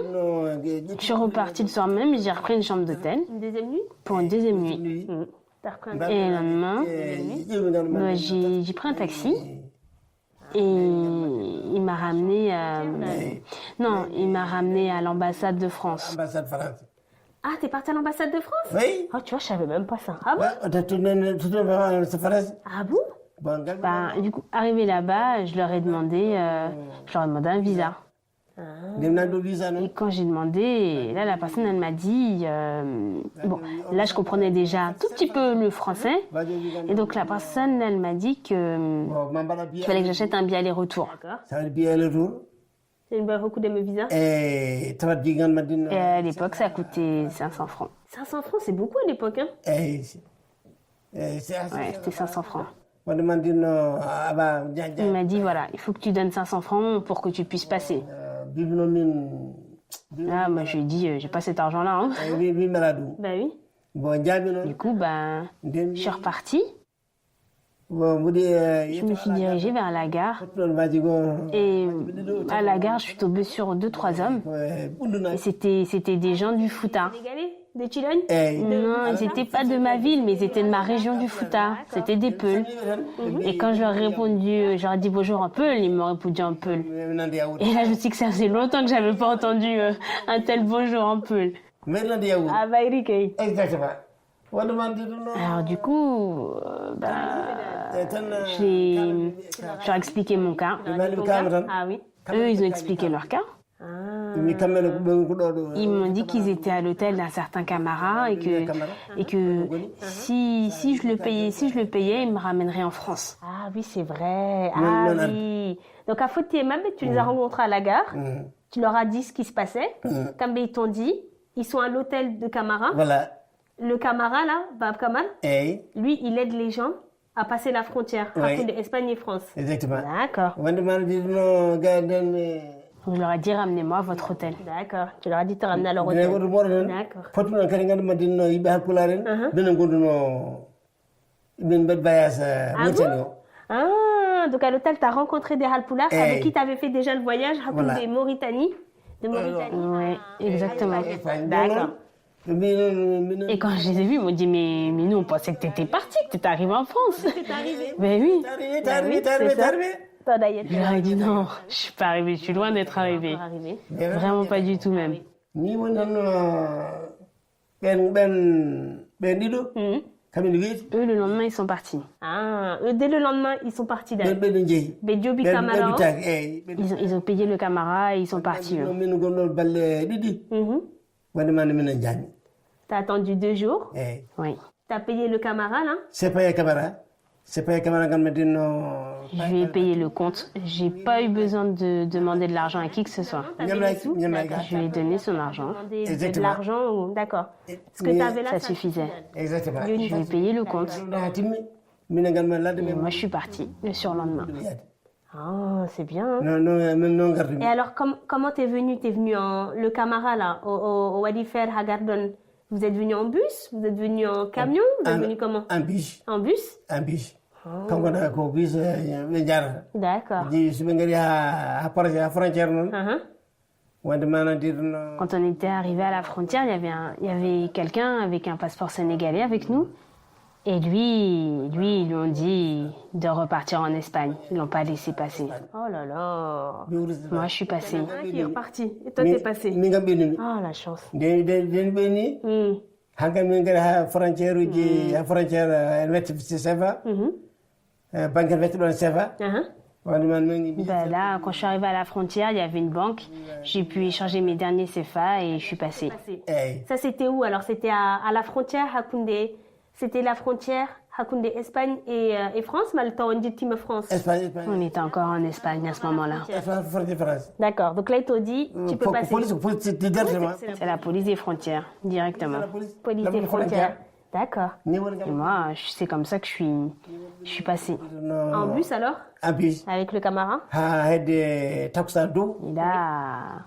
Je suis repartie le soir même, j'ai repris une chambre d'hôtel. Une deuxième nuit? Pour une deuxième nuit. T'as repris Et le lendemain, j'ai pris un taxi. Et il m'a ramené... Non, il m'a ramené à l'ambassade de France. Ambassade France. Ah, t'es parti à l'ambassade de France? Oui. Oh, tu vois, je savais même pas ça. Ah bon? Ah bon? Du coup, arrivé là-bas, je leur ai demandé un visa. Et quand j'ai demandé, là, la personne, elle m'a dit... bon, là, je comprenais déjà un tout petit peu le français. Et donc, la personne, elle m'a dit que qu'il fallait que j'achète un billet aller-retour. Ça veut dire billet aller-retour. C'est beaucoup de mes visas. Et à l'époque, ça coûtait 500 francs. 500 francs, c'est beaucoup à l'époque, hein? Ouais, c'était 500 francs. Il m'a dit, voilà, il faut que tu donnes 500 francs pour que tu puisses passer. Ah, moi, je lui ai dit, j'ai pas cet argent-là. Hein. Bah oui. Du coup, je suis repartie. Je me suis dirigée vers la gare. Et à la gare, je suis tombée sur 2-3 hommes. Et c'était des gens du Fouta. Des Chilognes? Non, ils n'étaient pas de ma ville, mais ils étaient de ma région du Fouta. C'était des Peuls. Et quand je leur ai répondu, j'aurais dit bonjour en Peul, ils m'ont répondu en Peul. Et là, je me suis dit que ça faisait longtemps que j'avais pas entendu un tel bonjour en Peul. Ah, bah, Eric. Alors, du coup, je leur ai expliqué mon cas. Ah oui. Eux, ils ont expliqué leur cas. Ils m'ont dit qu'ils étaient à l'hôtel d'un certain Camara et que si je le payais, ils me ramèneraient en France. Ah oui, c'est vrai. Ah oui. Donc à Fouti et Mabé, tu les as rencontrés à la gare. Tu leur as dit ce qui se passait. Comme ils t'ont dit, ils sont à l'hôtel de Camara. Voilà. Le Camara là, Bab Kamal, lui, il aide les gens à passer la frontière entre Espagne et France. Exactement. D'accord. Je leur ai dit, ramenez-moi à votre hôtel. D'accord. Tu leur as dit de te ramener à leur hôtel. D'accord. Ah, donc à l'hôtel, tu as rencontré des Halpulaars avec qui tu avais fait déjà le voyage de Mauritanie. Oui, exactement. D'accord. Et quand je les ai vus, ils m'ont dit, mais nous, on pensait que tu étais parti, que tu étais arrivé en France. Mais oui. C'est ça. Je leur ai dit non, je suis pas arrivée, je suis loin d'être arrivée. Vraiment pas du tout même. Eux, le lendemain, ils sont partis. Ah, eux, dès le lendemain, ils sont partis d'ailleurs. Ils ont payé le Camara et ils sont partis. T'as attendu 2 jours? Oui. T'as payé le Camara là? C'est pas le Camara. Je lui ai payé le compte. J'ai pas eu besoin de demander de l'argent à qui que ce soit. Je lui ai donné son argent. De l'argent ou... D'accord. Ce que tu avais là, ça suffisait. Exactement. Je lui ai payé le compte. Et moi, je suis partie le surlendemain. Ah, c'est bien. Et alors, comment t'es venu? T'es venu en... Le Camara, là, au Wadifer Hagardon. Vous êtes venu en bus? Vous êtes venu en camion? Vous êtes venu comment? En bus. En bus? En bus. D'accord. Quand on était arrivé à la frontière, il y avait quelqu'un avec un passeport sénégalais avec nous. Et lui, ils lui ont dit de repartir en Espagne. Ils l'ont pas laissé passer. Oh là là. Moi, je suis passée. Il est reparti. Et toi, t'es passée. Oh, la chance. Là, quand je suis arrivée à la frontière, il y avait une banque. J'ai pu échanger mes derniers CFA et je suis passée. Ça, c'était où? Alors, c'était à la frontière, Hakoundé. C'était la frontière, Hakoundé, Espagne et France, mais le temps, on dit Team France. On était encore en Espagne à ce moment-là. D'accord. Donc là, ils t'ont dit, tu peux passer. C'est la police des frontières, directement. Police des frontières. D'accord. Et moi, c'est comme ça que je suis passée. En bus alors? En bus. Avec le Camara? Et là,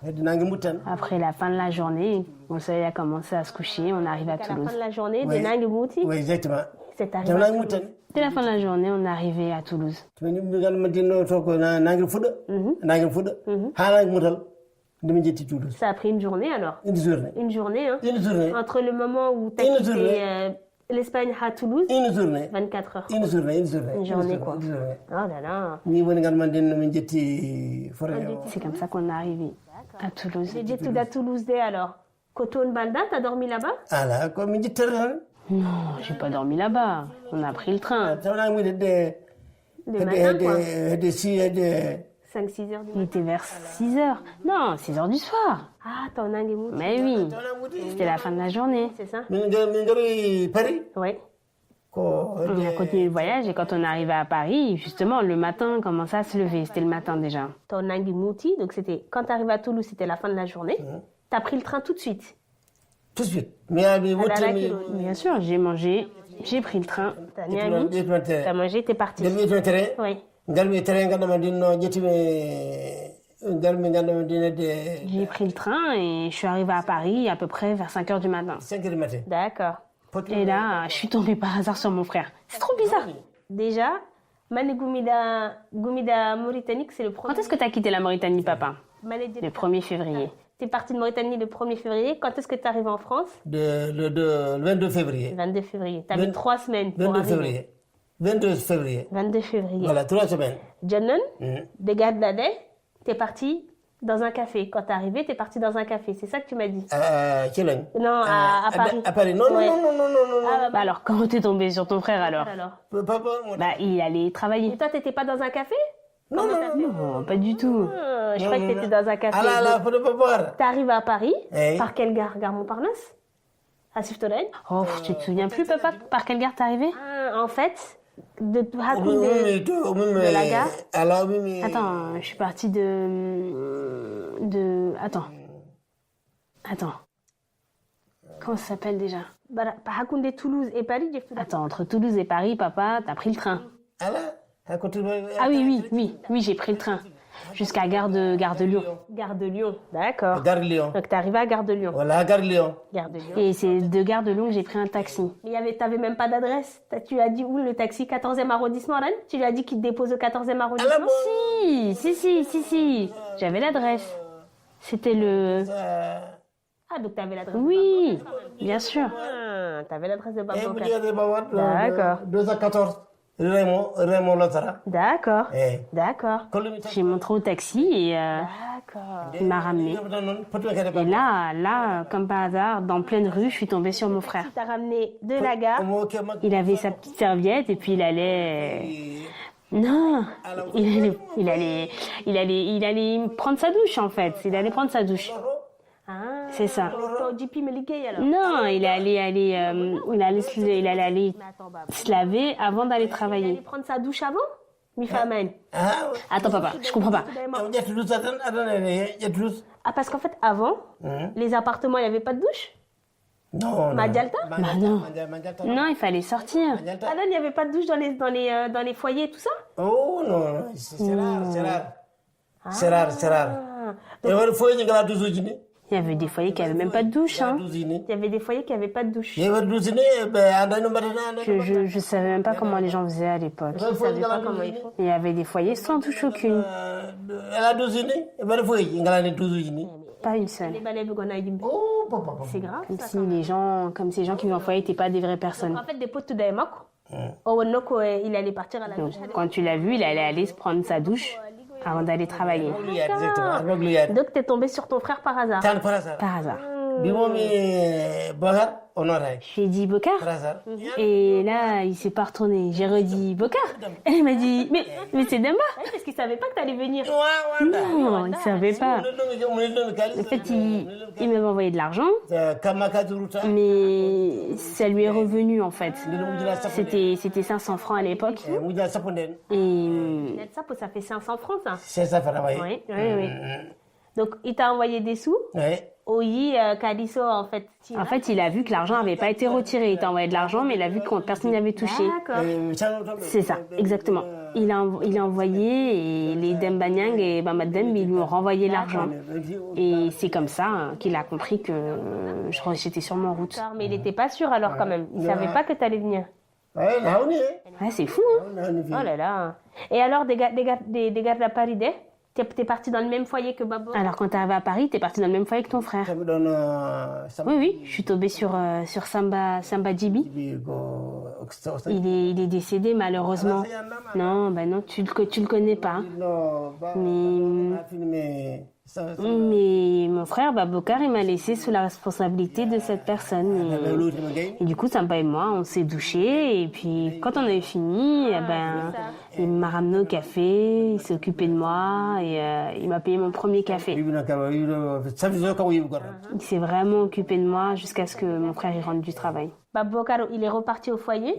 après la fin de la journée, mon soleil a commencé à se coucher, on arrive à Toulouse. La fin de la journée, de Nangemouti? Oui, exactement. C'est arrivé à Toulouse. Dès la fin de la journée, on est arrivé à Toulouse. Ça a pris une journée alors? Une journée. Une journée, hein? Une journée. Entre le moment où tu as quitté l'Espagne à Toulouse, une journée 24 heures. une journée Une journée, quoi. une journée Oh là là. ni woni ngal man den min jetti forêt o C'est comme ça qu'on est arrivé à Toulouse. J'ai dit tout à Toulouse dès alors. Coton Balda, t'as dormi là-bas? ala ko min jettata tan Non, j'ai pas dormi là-bas. On a pris le train. tawna mi de Le matin, quoi. de si de 5-6 heures du Il matin. était vers 6 heures. Non, 6 heures du soir. Ah, t'en as un Mais oui, c'était la fin de la journée. c'est ça? min ngari Paris Oui. ko On a continué le voyage et quand on est arrivé à Paris, justement, le matin, on commençait à se lever. C'était le matin déjà. Ton Nangui Mouti, donc c'était quand t'arrives à Toulouse, c'était la fin de la journée. T'as pris le train tout de suite. tout de suite mi abi Alala wotti mi kilo. Bien sûr, j'ai mangé, j'ai pris le train. T'as niami, t'as mangé, t'es parti. dem yetto terrain Oui. ngalmi terrain gandama dinno jettimi ngalmi gandama dinede J'ai pris le train et je suis arrivée à Paris à peu près vers 5 heures du matin. 5 heures du matin D'accord. Et là, je suis tombée par hasard sur mon frère. C'est trop bizarre. Déjà, Mane Goumida Mauritanie, c'est le premier. Quand est-ce que tu as quitté la Mauritanie, papa? Mane Le 1er février. T'es parti de Mauritanie le 1er février. Quand est-ce que t'es arrivé en France? le 22 février Le 22 février. T'as mis 3 semaines pour 22 arriver. février 22 février 22 février. voilà 3 semaines Jannon, Mhm. de Gadladé, t'es parti dans un café. Quand t'es arrivé, t'es parti dans un café. C'est ça que tu m'as dit? ci lañ Non, à Paris. à Paris non Ouais. non Ah, Bah alors, comment t'es tombée sur ton frère alors? papa moi Bah, il allait travailler. Et toi, t'étais pas dans un café? non non Non, pas du tout. Je croyais que t'étais dans un café. ala ala Donc, faut pas boire t'arrives à Paris. Eh. Par quelle gare? Gare Montparnasse? À Siftolen? Oh, tu te souviens plus, papa, par quelle gare t'es arrivé? En fait, de Hakoundé. de la gare ala mimi Attends, je suis partie Attends. Comment ça s'appelle déjà? Hakoundé, Toulouse et Paris, j'ai fait. Attends, entre Toulouse et Paris, papa, t'as pris le train. ala à côté Ah oui, j'ai pris le train. Jusqu'à Gare de Lyon. Gare de Lyon. D'accord. Gare de Lyon Donc, t'es arrivé à Gare de Lyon. voilà Gare de Lyon Gare de Lyon. Et c'est de Gare de Lyon que j'ai pris un taxi. Mais t'avais même pas d'adresse. Tu lui as dit où le taxi? 14e arrondissement, Rennes? Tu lui as dit qu'il te dépose au 14e arrondissement? Si. J'avais l'adresse. C'était le... Ah, donc t'avais l'adresse. Oui, bien sûr. Ah, t'avais l'adresse de et vous Babacar. dites Bawat D'accord. 214 Raymond Lotara D'accord. eh D'accord. J'ai montré au taxi et D'accord. il m'a ramené. Et là, comme par hasard, dans pleine rue, je suis tombée sur mon frère. Tu t'as ramené de la gare. Il avait sa petite serviette et puis il allait... Non, il allait prendre sa douche en fait. Il allait prendre sa douche. Ah. C'est ça. Ton JP me liguait alors. Non, il allait aller Mais attends, Baba. se laver avant d'aller Il allait travailler. prendre sa douche avant? Mi femme. Attends papa, je comprends pas. Ah, parce qu'en fait, avant, les appartements, il n'y avait pas de douche? non Madialta? Bah non. Non, il fallait sortir. Ah non, il n'y avait pas de douche dans les foyers et tout ça? oh non c'est rare et voilà faut y ngala douze jini Il y avait des foyers qui avaient même pas de douche. Hein. Il y avait des foyers qui n'avaient pas de douche. yewa douze jini be andano badana Je savais même pas comment les gens faisaient à l'époque. Je ne savais pas comment ils font. Il y avait des foyers sans douche aucune. ala douze jini be faut y ngala ni douze jini Pas une seule. Les balais Bugona Yimbe. oh papa C'est grave. Comme ça, si quand même. ces gens qui vivaient en foyer n'étaient pas des vraies personnes. En fait, des potes de Mako. Noko, il allait partir à la douche. Donc, quand tu l'as vu, il allait aller se prendre sa douche avant d'aller travailler. Donc, t'es tombé sur ton frère par hasard. tan parasa Par hasard. bimomi bahar onoray Je lui ai dit Bocard. parasa Et là, il s'est pas retourné. J'ai redit Bocard. Et il m'a dit mais c'est Demba. Ouais, parce qu'il savait pas que t'allais venir. Non, il savait pas. En fait, il m'avait envoyé de l'argent, mais ça lui est revenu en fait. C'était 500 francs à l'époque. Et Ça fait 500 francs, ça. c'est ça fara way Oui. Donc, il t'a envoyé des sous. Oyi, Kadiso, en fait. il a vu que l'argent n'avait pas été retiré. Il t'a envoyé de l'argent, mais il a vu que personne n'y avait touché. D'accord. C'est ça, exactement. Il a envoyé et les Dembanyang et Bamadem, ils lui ont renvoyé l'argent. Et c'est comme ça qu'il a compris que j'étais sur mon route. D'accord, mais il n'était pas sûr alors quand même. Il savait pas que t'allais venir. Ouais, c'est fou, hein? Oh là là. Et alors, des gars de Paris, T'es parti dans le même foyer que Babo? Alors, quand t'es arrivé à Paris, t'es parti dans le même foyer que ton frère? Kami ɗon Oui, oui, je suis tombée sur Samba Djibi. Jibi ko Il est décédé malheureusement. Non, bah non, tu le connais pas. Mais mon frère Babocar, il m'a laissé sous la responsabilité de cette personne. Et du coup, Samba et moi, on s'est douchés. Et puis, quand on avait fini, eh ben, il m'a ramené au café, il s'est occupé de moi et il m'a payé mon premier café. Il s'est vraiment occupé de moi jusqu'à ce que mon frère y rentre du travail. Babocar, il est reparti au foyer?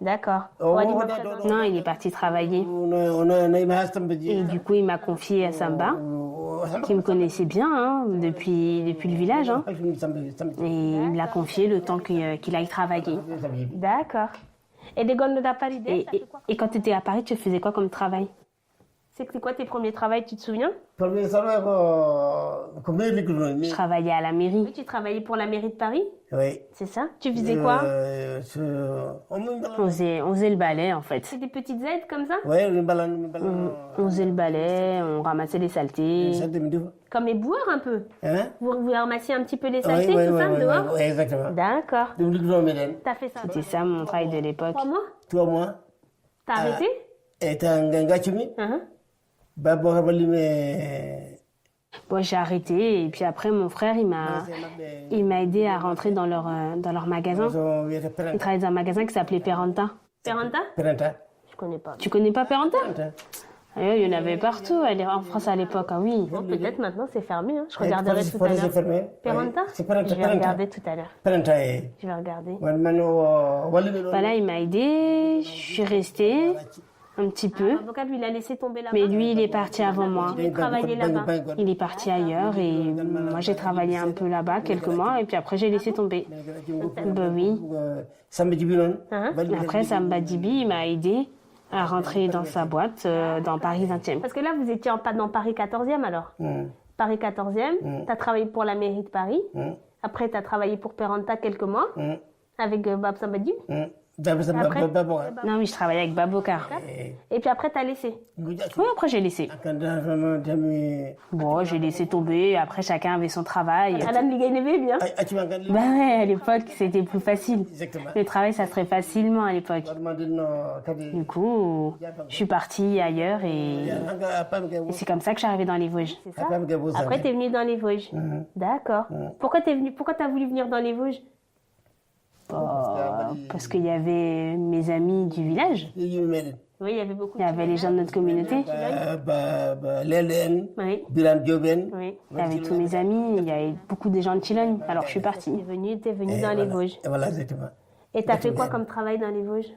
D'accord. Non, il est parti travailler. Et du coup, il m'a confié à Samba, qui me connaissait bien hein, depuis le village. Hein. Et il me l'a confié le temps qu'il aille travailler. D'accord. Et quand tu étais à Paris, tu faisais quoi comme travail? C'est quoi tes premiers travaux, tu te souviens? Je travaillais à la mairie. Oui, tu travaillais pour la mairie de Paris? Oui. C'est ça? Tu faisais quoi? On faisait le balai en fait. C'est des petites aides comme ça? Oui, on faisait le balai, on ramassait les saletés. Comme les boueurs un peu? Hein? Vous ramassiez un petit peu les saletés, tout ça, dehors? Oui, exactement. D'accord. T'as fait ça? C'était ça mon travail de l'époque. 3 mois? 3 mois. T'as arrêté? Et t'as un gachumi? Bon, j'ai arrêté et puis après mon frère il m'a aidé à rentrer dans leur magasin. Il travaillait dans un magasin qui s'appelait Peranta. Peranta? Je connais pas. Tu connais pas Peranta? Il y en avait partout en France à l'époque, ah oui. Bon, peut-être maintenant c'est fermé, hein. Je regarderai tout à l'heure. Peranta? Je vais regarder tout à l'heure. Je vais regarder. Voilà, il m'a aidé, je suis restée. Un petit peu. L'avocat, lui, il a laissé tomber là-bas. Mais lui, il est parti avant moi. Il travaillait là-bas. Il est parti ailleurs et moi, j'ai travaillé un peu là-bas quelques mois et puis après, j'ai laissé tomber. Ben oui. Après, Samba Djibi, il m'a aidé à rentrer dans sa boîte dans Paris 20e. Parce que là, vous étiez dans Paris 14e alors? Paris 14e, tu as travaillé pour la mairie de Paris. Après, tu as travaillé pour Peranta quelques mois avec Bab Samba Djibi. Non, mais je travaillais avec Babocar. Et puis après, t'as laissé? Oui, après, j'ai laissé. Bon, j'ai laissé tomber. Après, chacun avait son travail. Alan Ligaineve, bien. Bah ouais, à l'époque, c'était plus facile. Le travail, ça se ferait facilement à l'époque. Du coup, je suis partie ailleurs et c'est comme ça que je suis arrivée dans les Vosges. C'est ça? Après, t'es venue dans les Vosges. D'accord. Pourquoi t'as voulu venir dans les Vosges? Parce qu'il y avait mes amis du village. Oui, il y avait beaucoup. Il y avait les gens de notre communauté. Oui. Oui. Il y avait tous mes amis. Il y avait beaucoup de gens de Chilogne. Alors je suis partie. T'es venue dans les Vosges. Voilà, exactement. Et t'as fait quoi comme travail dans les Vosges?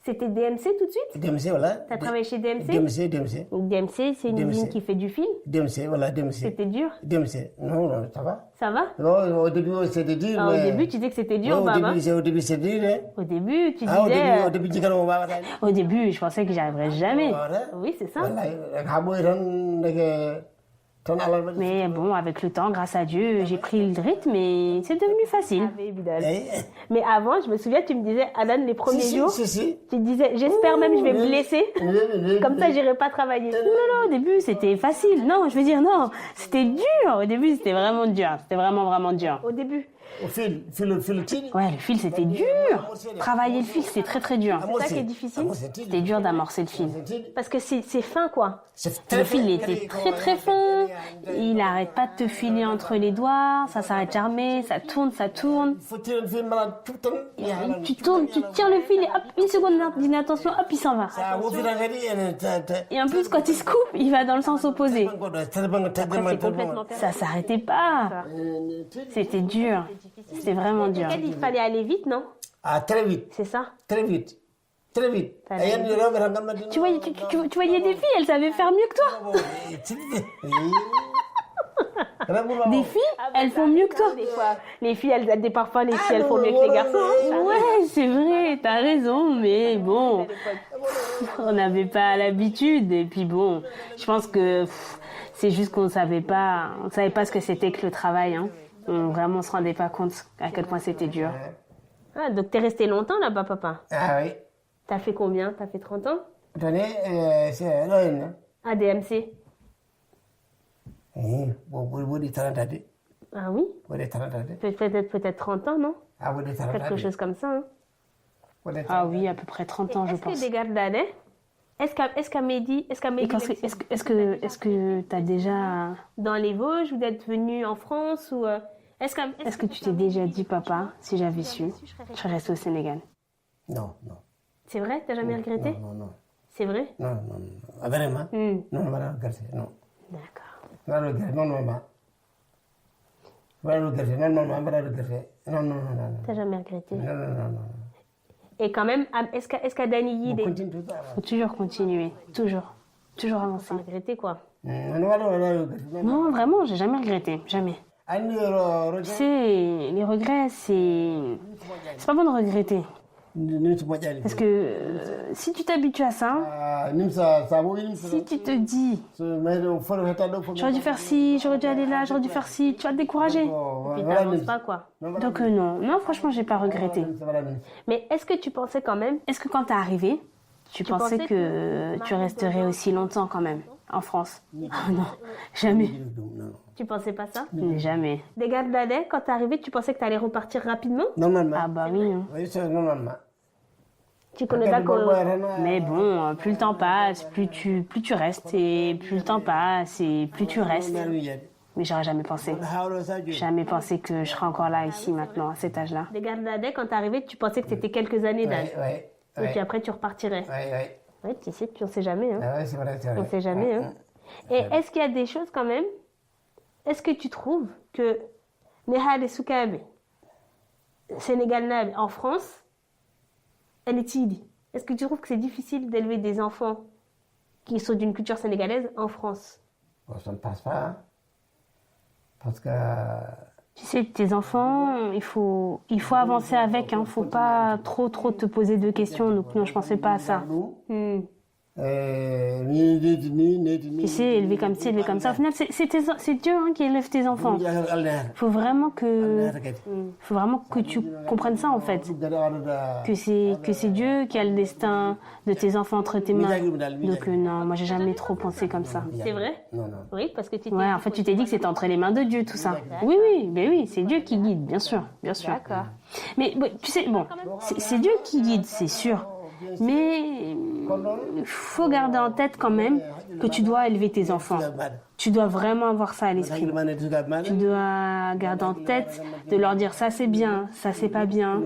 C'était DMC tout de suite? DMC, voilà. T'as travaillé chez DMC? DMC. Donc DMC, c'est une usine qui fait du fil? DMC, voilà, DMC. C'était dur? DMC. Non, ça va. Ça va? Non, au début, c'était dur. Ah, au début, tu disais que c'était dur, non, Baba? Au début, c'était dur. Au début, tu disais... Au début, je pensais que j'y arriverais jamais. Oui, c'est ça. Mais bon, avec le temps, grâce à Dieu, j'ai pris le rythme et c'est devenu facile. Mais avant, je me souviens, tu me disais, Alan, les premiers jours, tu disais, j'espère même je vais me blesser, comme ça j'irai pas travailler. Non, au début, c'était facile. Non, je veux dire, non, c'était dur. Au début, c'était vraiment dur. C'était vraiment, vraiment dur. Au début. Ouais, le fil, c'était dur. Travailler le fil, c'était très, très dur. C'est ça qui est difficile. C'était dur d'amorcer le fil. Parce que c'est fin, quoi. Le fil, il était très, très fin. Il n'arrête pas de te filer entre les doigts. Ça s'arrête jamais. Ça tourne, ça tourne. Tu tournes, tu tires le fil et hop, une seconde d'inattention, hop, il s'en va. Et en plus, quand il se coupe, il va dans le sens opposé. Après, c'est complètement perdu. Ça s'arrêtait pas. C'était dur. C'était vraiment dur. Il fallait aller vite, non? Ah, très vite. C'est ça? Très vite. Très vite. Tu voyais des filles, elles savaient faire mieux que toi. Des filles, elles font mieux que toi. Les filles, parfois, les filles, elles font mieux que les garçons. Ouais, c'est vrai, t'as raison, mais bon, on n'avait pas l'habitude. Et puis bon, je pense que c'est juste qu'on savait pas ce que c'était que le travail. Hein. Vraiment, on se rendait pas compte à quel point c'était dur. Ah, donc t'es resté longtemps là-bas, papa? Ah oui. T'as fait combien? T'as fait 30 ans? c'est là. À DMC. Vous dites 30 ans. Ah oui? Peut-être 30 ans, non? Quelque chose comme ça. Hein? Ah oui, à peu près 30 ans, je pense. Est-ce que des gardes est-ce qu'à Mehdi, est-ce que tu as déjà... Dans les Vosges, vous êtes venu en France ou Est-ce que tu t'es déjà dit, papa, si j'avais su, je serais resté au Sénégal? Non. C'est vrai? T'as jamais regretté? Non. C'est vrai? Non. Vraiment? Non, je ne regrette pas. Non. D'accord. Je ne regrette pas. Non. T'as jamais regretté? Non. Et quand même, est-ce qu'à Danigui, Faut toujours continuer, toujours avancer. regretter quoi? Non, vraiment, j'ai jamais regretté, jamais. Tu sais, les regrets, c'est pas bon de regretter. Parce que si tu t'habitues à ça, si tu te dis j'aurais dû faire ci, j'aurais dû aller là, j'aurais dû faire ci, tu vas te décourager. Et puis t'avances pas quoi. Donc non, franchement, j'ai pas regretté. Mais est-ce que tu pensais quand même, Est-ce que quand t'es arrivé, tu pensais que tu resterais aussi longtemps quand même en France? Ah non, jamais. tu pensais pas ça? Jamais. Des gardes d'Adès, quand t'es arrivé, tu pensais que t'allais repartir rapidement? Normalement. Ah bah oui. Hein. Oui, c'est normalement. Tu connais d'accord? Mais bon, plus le temps passe, plus tu restes, et plus le temps passe, et plus tu restes. Mais j'aurais jamais pensé. Jamais pensé que je serais encore là, ici, maintenant, à cet âge-là. Des gardes d'Adès, quand t'es arrivé, tu pensais que c'était quelques années d'âge. Oui. Et puis après, tu repartirais. Oui, tu sais, on sait jamais. Hein. Oui, c'est vrai. On sait jamais. Hein. Et est-ce qu'il y a des choses quand même? Est-ce que tu trouves que Nehade Soukabe, Sénégal en France, elle est tidi? Est-ce que tu trouves que c'est difficile d'élever des enfants qui sont d'une culture sénégalaise en France? Bon, ça ne passe pas. Hein. Parce que... Tu sais, tes enfants, il faut avancer avec. Hein. Faut pas trop te poser de questions. Donc non, je pensais pas à ça. Tu sais, élever comme ci, élever comme ça. Au final, c'est Dieu hein, qui élève tes enfants. Faut vraiment que tu comprennes ça en fait. Que c'est Dieu qui a le destin de tes enfants entre tes mains. Donc non, moi j'ai jamais trop pensé comme ça. C'est vrai? Non. Oui, parce que en fait, tu t'es dit que c'était entre les mains de Dieu tout ça. Oui, c'est Dieu qui guide, bien sûr. D'accord. Mais bon, tu sais, c'est Dieu qui guide, c'est sûr. Mais il faut garder en tête quand même que tu dois élever tes enfants. Tu dois vraiment avoir ça à l'esprit. Tu dois garder en tête de leur dire ça c'est bien, ça c'est pas bien.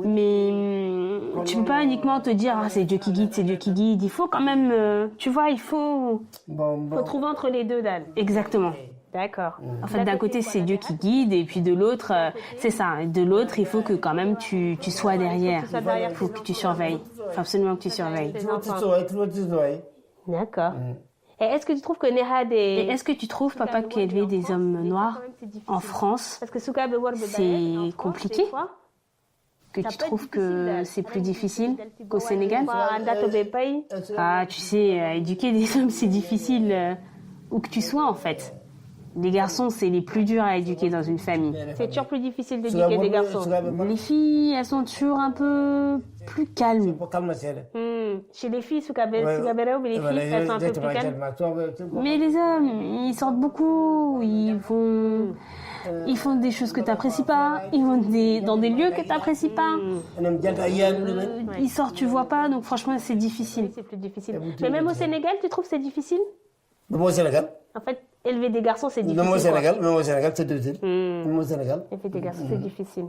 Mais tu peux pas uniquement te dire c'est Dieu qui guide, c'est Dieu qui guide. Il faut quand même, tu vois, il faut trouver entre les deux, Dan. Exactement. D'accord. En fait, d'un côté, c'est Dieu qui guide, et puis de l'autre, c'est ça. Et de l'autre, il faut que quand même tu sois derrière. Il faut que tu surveilles. Il faut absolument que tu surveilles. D'accord. Et est-ce que tu trouves que Nehade Et est-ce que tu trouves, papa, qu'élever des hommes noirs en France, c'est compliqué? Que tu trouves que c'est plus difficile qu'au Sénégal? Ah, tu sais, éduquer des hommes, c'est difficile où que tu sois, en fait. Les garçons, c'est les plus durs à éduquer dans une famille. C'est toujours plus difficile d'éduquer des garçons. Les filles, elles sont toujours un peu plus calmes. Chez les filles, elles sont un peu plus calmes. Mais les hommes, ils sortent beaucoup, ils font des choses que tu n'apprécies pas, ils vont dans des lieux que tu n'apprécies pas. Ils sortent, tu vois pas, donc franchement, c'est difficile. C'est plus difficile. Mais même au Sénégal, tu trouves que c'est difficile? Même au Sénégal. En fait, élever des garçons, c'est difficile. Même au Sénégal, c'est difficile. Même au Sénégal. Élever des garçons, c'est difficile.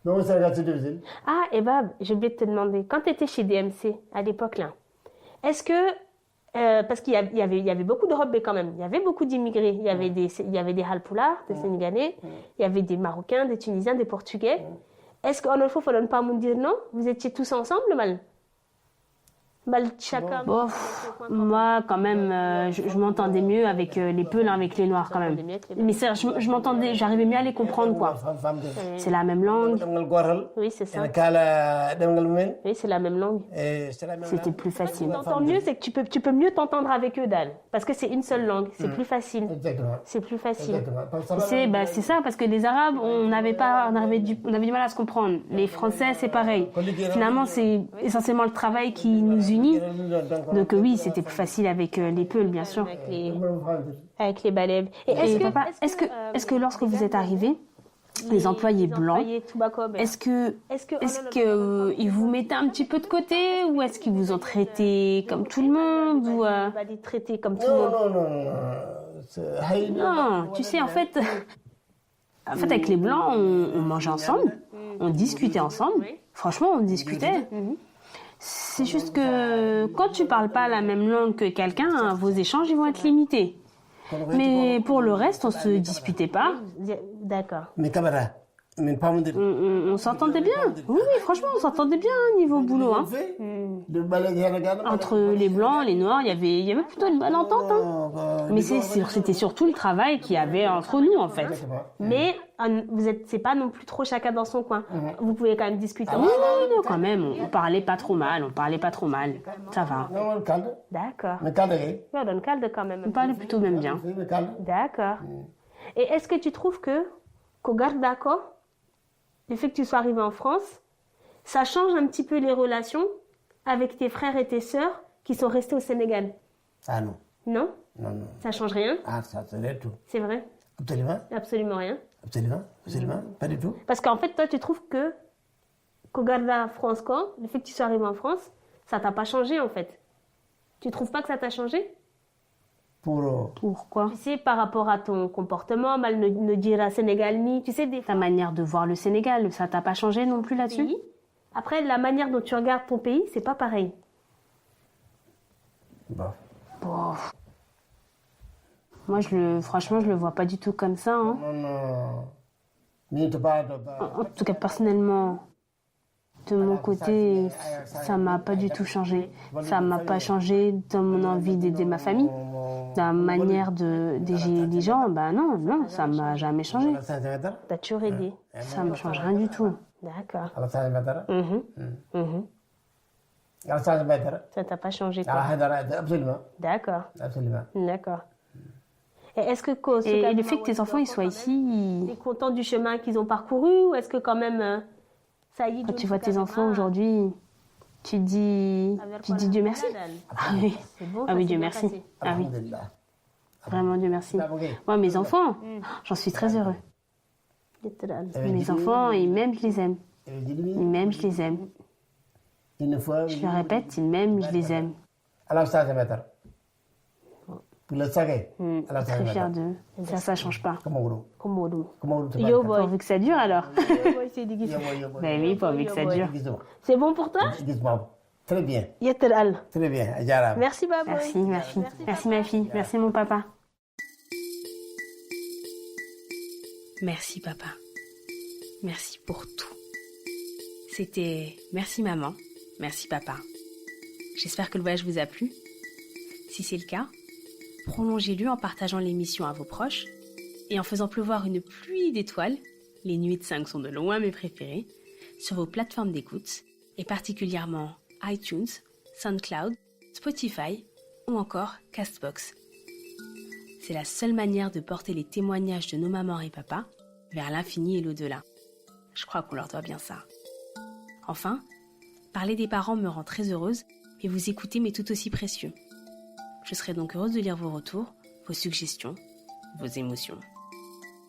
Même au Sénégal, c'est difficile. Ah, et Bab, j'ai oublié de te demander, quand tu étais chez DMC, à l'époque là, est-ce que, parce qu'il y avait beaucoup de Robés quand même, il y avait beaucoup d'immigrés, il y avait des Halpulaar, des Sénégalais, il y avait des Marocains, des Tunisiens, des Portugais. Est-ce qu'en Olfo, il ne faut pas me dire non? Vous étiez tous ensemble, mal? Bon, moi, quand même, je m'entendais mieux avec les Peuls, avec les Noirs, quand même. Mais je m'entendais, j'arrivais mieux à les comprendre, quoi. C'est la même langue. Oui, c'est ça. Oui, c'est la même langue. C'était plus facile. Tant mieux, c'est que tu peux mieux t'entendre avec eux, Dal. Parce que c'est une seule langue. C'est plus facile. C'est plus facile. C'est ça, parce que les Arabes, on avait du mal à se comprendre. Les Français, c'est pareil. Finalement, c'est essentiellement le travail qui nous unit. États-Unis. Donc oui, c'était plus facile avec les peuls, bien sûr. Avec les balais. Et papa, est-ce que lorsque vous êtes arrivé, les employés blancs, est-ce que ils vous mettaient un petit peu de côté ou est-ce qu'ils vous ont traité comme tout le monde ou Traité comme tout le monde. Non, tu sais, en fait, avec les blancs, on mangeait ensemble, on discutait ensemble. Franchement, on discutait. C'est juste que quand tu parles pas la même langue que quelqu'un, vos échanges ils vont être limités. Mais pour le reste, on se disputait pas. D'accord. Mes camarades, On s'entendait bien. Oui, franchement, on s'entendait bien niveau boulot. Hein. Entre les blancs, les noirs, il y avait plutôt une bonne entente. Hein. Mais c'était surtout le travail qu'il y avait entre nous, en fait. Mais c'est pas non plus trop chacun dans son coin. Vous pouvez quand même discuter. Oui, non, quand même, on parlait pas trop mal. Ça va. D'accord. On donne calde quand même. On parlait plutôt même bien. D'accord. Et est-ce que tu trouves qu'au Gardaco, le fait que tu sois arrivé en France, ça change un petit peu les relations avec tes frères et tes sœurs qui sont restés au Sénégal? Ah non. Non? Non, non. Ça change rien? Ah, ça c'est tout. C'est vrai? Absolument. Absolument rien? Absolument. Pas du tout. Parce qu'en fait, toi, tu trouves qu'au Garda France, le fait que tu sois arrivé en France, ça t'a pas changé en fait. Tu trouves pas que ça t'a changé? Pourquoi? Tu sais, par rapport à ton comportement, mal ne dire à Sénégal ni, tu sais, ta manière de voir le Sénégal, ça t'a pas changé non plus là-dessus? Oui. Après, la manière dont tu regardes ton pays, c'est pas pareil. Bon. Moi, franchement, je le vois pas du tout comme ça. Hein. Non. En tout cas, personnellement, de mon côté, ça m'a pas du tout changé. Ça m'a pas changé dans mon envie d'aider ma famille. Dans la manière d'aider les gens, non, ça m'a jamais changé. T'as toujours aidé. Ça me change rien du tout. D'accord. Ça t'a pas changé quoi. Absolument. D'accord. Absolument. D'accord. Et est-ce que et le fait que tes enfants ils soient ici, tu es content du chemin qu'ils ont parcouru ou est-ce que quand même ça y est, quand tu vois tes enfants aujourd'hui, tu dis Dieu merci. Ah oui. Bon, ah oui, Dieu merci. Passé. Ah oui. Vraiment Dieu merci. Moi mes enfants, j'en suis très heureux. Mes enfants, ils m'aiment, je les aime. Ils m'aiment, je les aime. Je le répète, ils m'aiment, je les aime. Je suis très fière d'eux. Ça change pas. Pourvu que ça dure alors. Ben oui, pourvu que ça dure. C'est bon pour toi? Très bien. Très bien. Merci Baboy. Merci ma fille. Merci mon papa. Merci papa. Merci pour tout. C'était merci maman, merci papa. J'espère que le voyage vous a plu. Si c'est le cas, prolongez-le en partageant l'émission à vos proches et en faisant pleuvoir une pluie d'étoiles, les nuits de 5 sont de loin mes préférées, sur vos plateformes d'écoute et particulièrement iTunes, SoundCloud, Spotify ou encore Castbox. C'est la seule manière de porter les témoignages de nos mamans et papas vers l'infini et l'au-delà. Je crois qu'on leur doit bien ça. Enfin, parler des parents me rend très heureuse et vous écouter m'est tout aussi précieux. Je serai donc heureuse de lire vos retours, vos suggestions, vos émotions.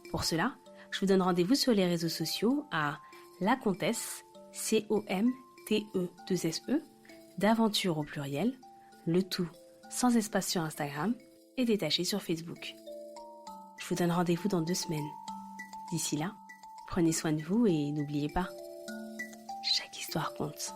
Pour cela, je vous donne rendez-vous sur les réseaux sociaux à La Comtesse, COMTE2SE, d'aventure au pluriel, le tout sans espace sur Instagram et détaché sur Facebook. Je vous donne rendez-vous dans 2 semaines. D'ici là, prenez soin de vous et n'oubliez pas, chaque histoire compte.